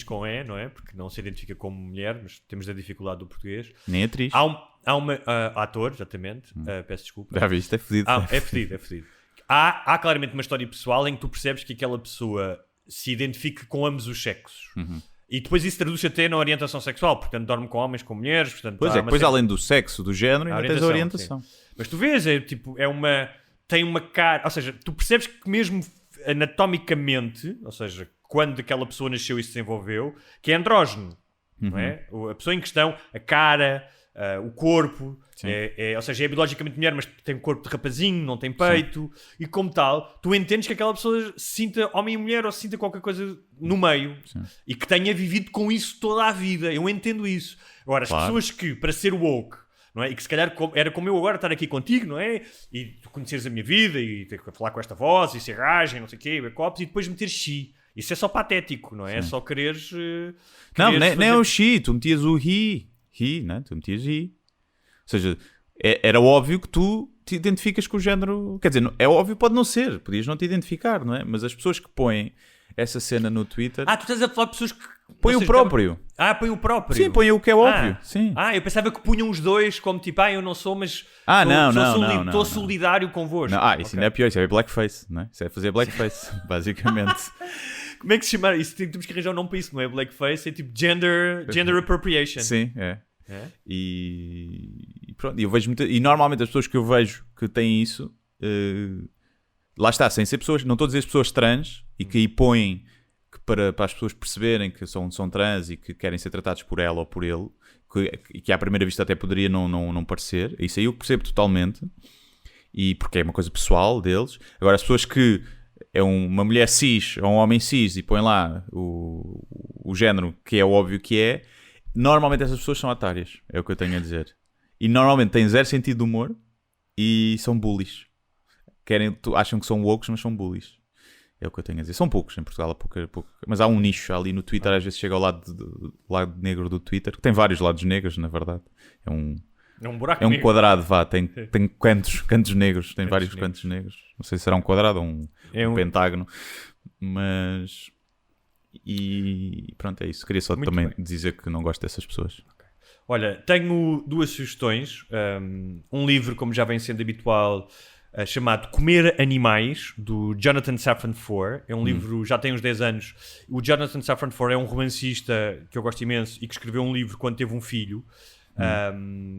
S9: com E, não é? Porque não se identifica como mulher, mas temos a dificuldade do português.
S8: Nem atriz.
S9: Há uma... ator, exatamente. Peço desculpa.
S8: Já viste, é fedido.
S9: É fedido. Há claramente uma história pessoal em que tu percebes que aquela pessoa se identifique com ambos os sexos. E depois isso traduz até na orientação sexual, portanto dorme com homens, com mulheres. Portanto,
S8: depois além do sexo, do género, ainda tens a orientação. Sim.
S9: Mas tu vês, tem uma cara, ou seja, tu percebes que mesmo anatomicamente, ou seja, quando aquela pessoa nasceu e se desenvolveu, que é andrógeno, não é? A pessoa em questão, a cara, o corpo, ou seja, é biologicamente mulher, mas tem um corpo de rapazinho, não tem peito, e como tal, tu entendes que aquela pessoa se sinta homem e mulher ou se sinta qualquer coisa no meio, e que tenha vivido com isso toda a vida. Eu entendo isso. Agora, as pessoas que, para ser woke, não é? E que se calhar era como eu agora estar aqui contigo, não é? E tu conheceres a minha vida e ter que falar com esta voz e ser gaja e não sei o quê, e depois meter she. Isso é só patético, não é? É só quereres...
S8: não, nem é o she, tu metias o he, né? Tu metias he. Ou seja, era óbvio que tu te identificas com o género... Quer dizer, é óbvio, pode não ser, podias não te identificar, não é? Mas as pessoas que põem essa cena no Twitter...
S9: tu estás a falar de pessoas que...
S8: Põe o próprio.
S9: Põe o próprio.
S8: Sim, põe o que é óbvio. Sim.
S9: Eu pensava que punham os dois como tipo, eu não sou, mas estou solidário convosco.
S8: Isso ainda é pior, isso é blackface, não é? Isso é fazer blackface, basicamente.
S9: Como é que se chama isso? Temos que arranjar um nome para isso, não é blackface? É tipo gender appropriation.
S8: Sim, é. E pronto, eu vejo e normalmente as pessoas que eu vejo que têm isso, lá está, sem ser pessoas, não estou a dizer as pessoas trans, e que aí põem que para as pessoas perceberem que são trans e que querem ser tratados por ela ou por ele, que à primeira vista até poderia não parecer, isso aí eu percebo totalmente, e porque é uma coisa pessoal deles. Agora, as pessoas que é uma mulher cis ou um homem cis e põem lá o género que é óbvio que é, normalmente essas pessoas são otárias, é o que eu tenho a dizer. E normalmente têm zero sentido de humor e são bullies. Acham que são woke, mas são bullies. É o que eu tenho a dizer. São poucos em Portugal, mas há um nicho ali no Twitter, às vezes chega ao lado negro do Twitter, que tem vários lados negros, na verdade. É um
S9: buraco
S8: é um
S9: negro.
S8: quadrado, tem cantos negros, tem vários cantos negros. Não sei se será um quadrado ou um pentágono, mas... E pronto, é isso. Queria só
S9: Muito
S8: também
S9: bem.
S8: dizer que não gosto dessas pessoas.
S9: Olha, tenho 2 sugestões. Um livro, como já vem sendo habitual, chamado Comer Animais, do Jonathan Safran Foer. É um livro, já tem uns 10 anos. O Jonathan Safran Foer é um romancista que eu gosto imenso e que escreveu um livro quando teve um filho.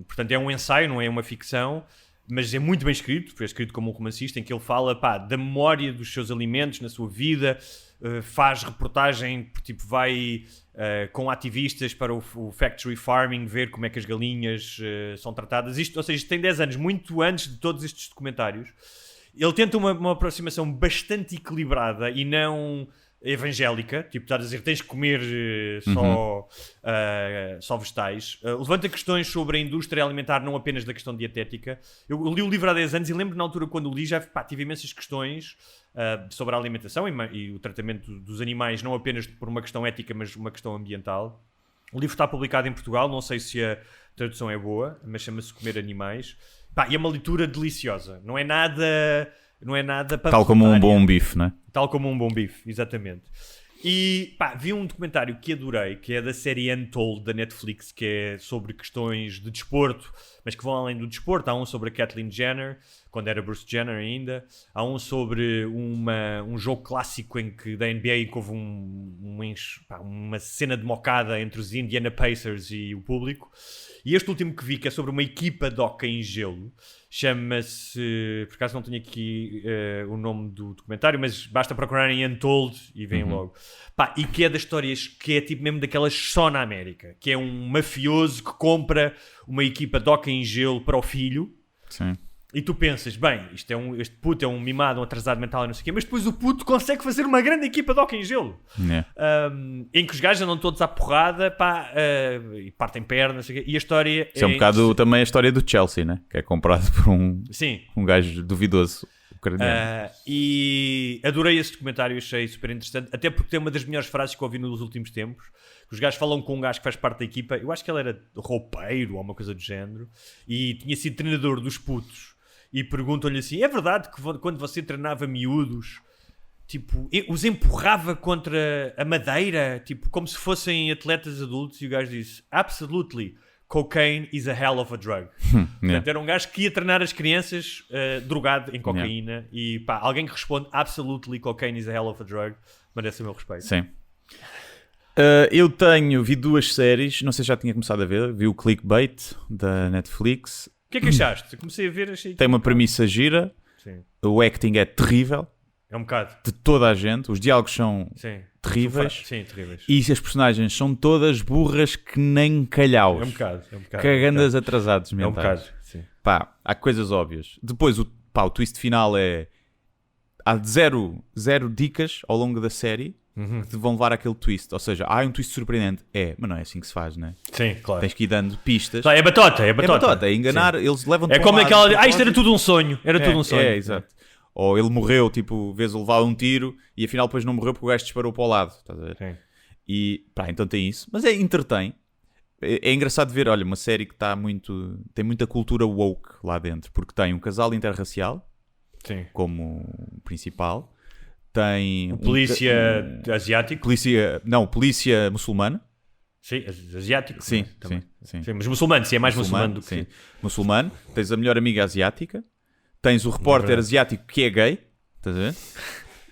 S9: Portanto, é um ensaio, não é uma ficção, mas é muito bem escrito, foi escrito como um romancista, em que ele fala da memória dos seus alimentos na sua vida, faz reportagem, tipo, vai com ativistas para o factory farming, ver como é que as galinhas são tratadas. Ou seja, isto tem 10 anos, muito antes de todos estes documentários. Ele tenta uma aproximação bastante equilibrada e não evangélica, tipo, estás a dizer, tens que comer só vegetais. Levanta questões sobre a indústria alimentar, não apenas da questão dietética. Eu li o livro há 10 anos e lembro na altura quando o li, já tive imensas questões sobre a alimentação e o tratamento dos animais, não apenas por uma questão ética, mas uma questão ambiental. O livro está publicado em Portugal, não sei se a tradução é boa, mas chama-se Comer Animais. E é uma leitura deliciosa, não é nada para
S8: Tal como um bom bife, não é?
S9: Tal como um bom bife, exatamente. E vi um documentário que adorei, que é da série Untold da Netflix, que é sobre questões de desporto, mas que vão além do desporto. Há um sobre a Caitlyn Jenner, quando era Bruce Jenner ainda. Há um sobre um jogo clássico da NBA em que houve uma cena de mocada entre os Indiana Pacers e o público. E este último que vi, que é sobre uma equipa de hóquei em gelo, chama-se, por acaso não tenho aqui o nome do documentário, mas basta procurar em Untold e vem logo. E que é das histórias que é tipo mesmo daquelas só na América, que é um mafioso que compra uma equipa de hóquei em gelo para o filho.
S8: Sim.
S9: E tu pensas, bem, este puto é um mimado, um atrasado mental e não sei o quê, mas depois o puto consegue fazer uma grande equipa de hóquei em gelo. Em que os gajos andam todos à porrada, e partem pernas, não sei o quê. E a história
S8: Isso é um bocado também a história do Chelsea, né? Que é comprado por
S9: Sim.
S8: um gajo duvidoso ucraniano.
S9: E adorei esse documentário, achei super interessante, até porque tem uma das melhores frases que eu ouvi nos últimos tempos, que os gajos falam com um gajo que faz parte da equipa, eu acho que ele era roupeiro ou uma coisa do género, e tinha sido treinador dos putos. E perguntam-lhe assim, é verdade que quando você treinava miúdos, tipo, os empurrava contra a madeira, tipo, como se fossem atletas adultos? E o gajo disse, absolutely, cocaine is a hell of a drug. Portanto, era um gajo que ia treinar as crianças drogado em cocaína. E alguém que responde, absolutely, cocaine is a hell of a drug, merece o meu respeito.
S8: Sim. Eu vi 2 séries, não sei se já tinha começado a ver, vi o Clickbait da Netflix.
S9: O que é que achaste? Eu comecei a ver, achei que...
S8: Tem uma premissa gira.
S9: Sim.
S8: O acting é terrível.
S9: É um bocado.
S8: De toda a gente. Os diálogos são terríveis.
S9: Sim, terríveis.
S8: E as personagens são todas burras que nem calhaus.
S9: É um bocado.
S8: Cagandas atrasados mentais.
S9: É um bocado, sim.
S8: Há coisas óbvias. Depois o twist final é... Há zero dicas ao longo da série que te vão levar àquele twist. Ou seja, há um twist surpreendente. Mas não é assim que se faz, né?
S9: Sim, claro.
S8: Tens que ir dando pistas.
S9: É batota.
S8: É enganar.
S9: Sim.
S8: Eles levam-te
S9: É como aquela... isto era tudo um sonho. Tudo um sonho.
S8: Exato. Ou ele morreu, tipo, vês o levar um tiro e afinal depois não morreu porque o gajo disparou para o lado. Estás a ver?
S9: Sim.
S8: E então tem isso. Mas entretém. É engraçado ver, olha, uma série que tem muita cultura woke lá dentro. Porque tem um casal interracial como principal. Tem
S9: polícia asiático.
S8: Polícia muçulmana.
S9: Sim, asiático.
S8: Sim.
S9: Mas muçulmano, é mais muçulmano do que...
S8: Sim, muçulmano. Tens a melhor amiga asiática. Tens o repórter asiático que é gay. Estás a ver?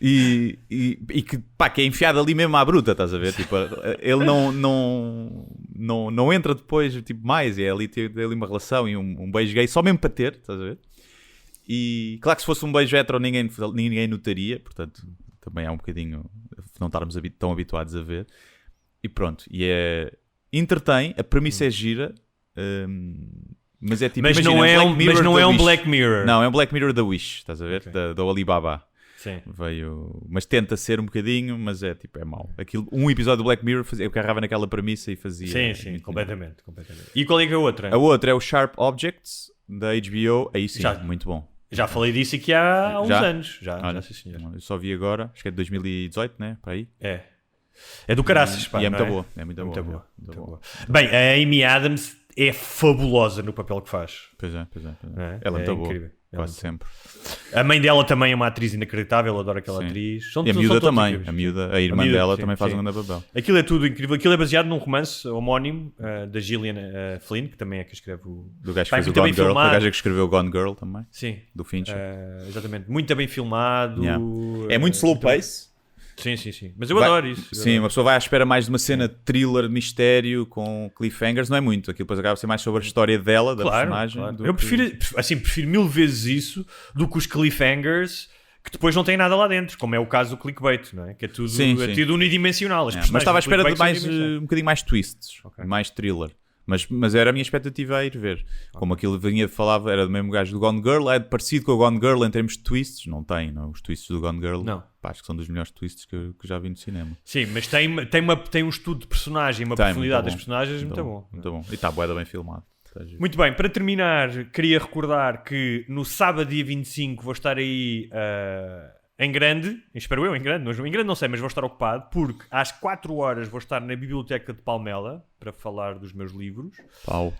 S8: E que é enfiado ali mesmo à bruta, estás a ver? Tipo, ele não entra depois, tipo, mais. É ali, tem ali uma relação e um beijo gay só mesmo para ter, estás a ver? E claro que se fosse um beijo hetero ninguém notaria, portanto também há um bocadinho não estarmos tão habituados a ver. E pronto, entretém, a premissa é gira, mas é tipo,
S9: mas não é um Black Mirror.
S8: Não, é um Black Mirror da Wish, estás a ver?
S9: Okay.
S8: Da Alibaba.
S9: Sim.
S8: Mas tenta ser um bocadinho, mas é tipo, é mau. Um episódio do Black Mirror eu agarrava naquela premissa e fazia.
S9: Sim, completamente. E qual é que é a outra?
S8: A outra é o Sharp Objects. da HBO, aí sim,
S9: Já.
S8: muito bom.
S9: Já falei disso aqui há uns
S8: Já?
S9: anos. Já, sim, senhor.
S8: Eu só vi agora, acho que é de 2018, né? Para aí.
S9: É do caraças, pá,
S8: E é
S9: não
S8: muito boa. É muito boa.
S9: boa.
S8: Muito boa.
S9: Bem, a Amy Adams é fabulosa no papel que faz.
S8: Pois é.
S9: É?
S8: Ela é muito boa.
S9: incrível.
S8: Quase sempre.
S9: A mãe dela também é uma atriz inacreditável, eu adoro aquela
S8: Sim.
S9: atriz.
S8: E a miúda
S9: todos
S8: também.
S9: incríveis.
S8: A irmã
S9: miúda,
S8: dela
S9: sim,
S8: também faz
S9: sim.
S8: um grande papel.
S9: Aquilo é tudo incrível. Aquilo é baseado num romance homónimo da Gillian Flynn, que também é que escreve o...
S8: Do gajo que
S9: Pá, é
S8: fez o
S9: muito bem
S8: Gone Girl.
S9: filmado.
S8: Do gajo que escreveu Gone Girl também.
S9: Sim.
S8: Do Fincher.
S9: Exatamente. Muito bem filmado.
S8: Yeah. É muito slow pace.
S9: Sim. Mas eu adoro isso.
S8: Sim, uma pessoa vai à espera mais de uma cena thriller, mistério, com cliffhangers, não é muito. Aquilo depois acaba por ser mais sobre a história dela, da personagem.
S9: Claro.
S8: do
S9: Eu
S8: que-
S9: prefiro 1000 vezes isso do que os cliffhangers que depois não têm nada lá dentro, como é o caso do clickbait, não é? Que é tudo,
S8: Sim.
S9: tudo unidimensional. As
S8: É,
S9: personagens
S8: mas estava à
S9: do
S8: espera de
S9: clickbait
S8: mais,
S9: são unidimensionais.
S8: um bocadinho mais twists,
S9: Ok.
S8: mais thriller. Mas era a minha expectativa a ir ver. Como aquilo vinha, falava, era do mesmo gajo do Gone Girl, é parecido com o Gone Girl em termos de twists. Não tem, não. Os twists do Gone Girl,
S9: Não.
S8: pá, acho que são dos melhores twists que já vi no cinema.
S9: Sim, mas tem um estudo de personagem, uma
S8: Tem,
S9: profundidade
S8: muito
S9: das
S8: bom.
S9: personagens muito bom.
S8: Muito bom. E está bué bem filmado. Está giro.
S9: Muito bem, para terminar, queria recordar que no sábado, dia 25, vou estar aí em grande, espero eu, em grande não sei, mas vou estar ocupado, porque às 4 horas vou estar na Biblioteca de Palmela para falar dos meus livros.
S8: Pau.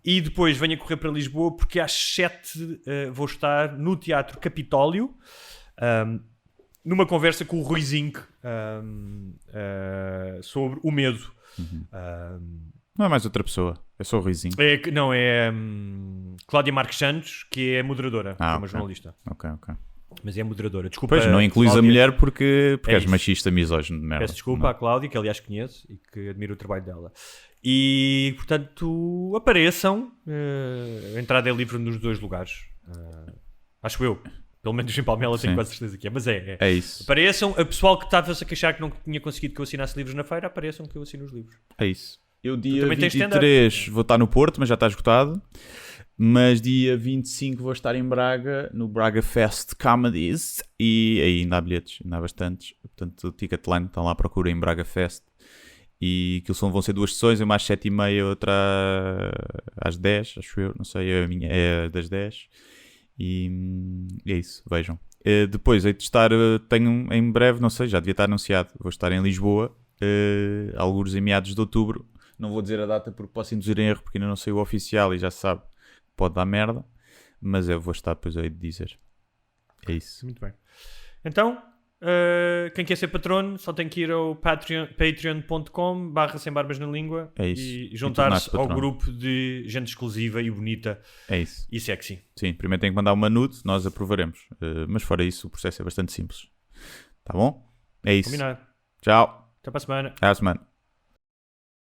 S9: E depois venho a correr para Lisboa, porque às 7 vou estar no Teatro Capitólio, numa conversa com o Rui Zinc sobre o medo.
S8: Não é mais outra pessoa, é só o Ruizinho.
S9: É Cláudia Marques Santos, que é moderadora, que é uma
S8: ok.
S9: jornalista.
S8: Ok.
S9: Mas é moderadora. Desculpa.
S8: Pois, não incluís a
S9: Cláudia.
S8: mulher porque
S9: É
S8: és
S9: isso.
S8: machista, misógino de merda.
S9: Peço desculpa à Cláudia, que aliás conheço e que admiro o trabalho dela. E, portanto, apareçam. A entrada é livre nos 2 lugares. Acho eu. Pelo menos em Palmela tenho
S8: Sim.
S9: quase certeza que é. Mas é.
S8: É isso.
S9: Apareçam. A pessoal que estava-se a queixar que não tinha conseguido que eu assinasse livros na feira, apareçam que eu assino os livros.
S8: É isso. Eu dia
S9: também tens
S8: 23 vou estar no Porto, mas já está esgotado. Mas dia 25 vou estar em Braga, no Braga Fest Comedies. E aí ainda há bilhetes, ainda há bastantes. Portanto, o Ticketline, estão lá à procura em Braga Fest. E aquilo vão ser 2 sessões, uma às 7h30, outra às 10, acho eu. Não sei, a minha é das 10. E é isso, vejam. Depois, hei de estar, tenho em breve, não sei, já devia estar anunciado. Vou estar em Lisboa, alguns em meados de outubro. Não vou dizer a data porque posso induzir em erro, porque ainda não sei o oficial e já se sabe que pode dar merda. Mas eu vou estar, depois hei de dizer. É isso.
S9: Muito bem. Então, quem quer ser patrono só tem que ir ao patreon.com/sem barbas na língua
S8: É isso.
S9: e
S8: E
S9: juntar-se
S8: tornar-se
S9: ao
S8: patrono.
S9: grupo de gente exclusiva e bonita
S8: É isso.
S9: e sexy.
S8: Sim, primeiro tem que mandar uma nude, nós aprovaremos. Mas fora isso, o processo é bastante simples. Tá bom? É isso.
S9: Combinado.
S8: Tchau.
S9: Até para a semana.
S8: Até à semana.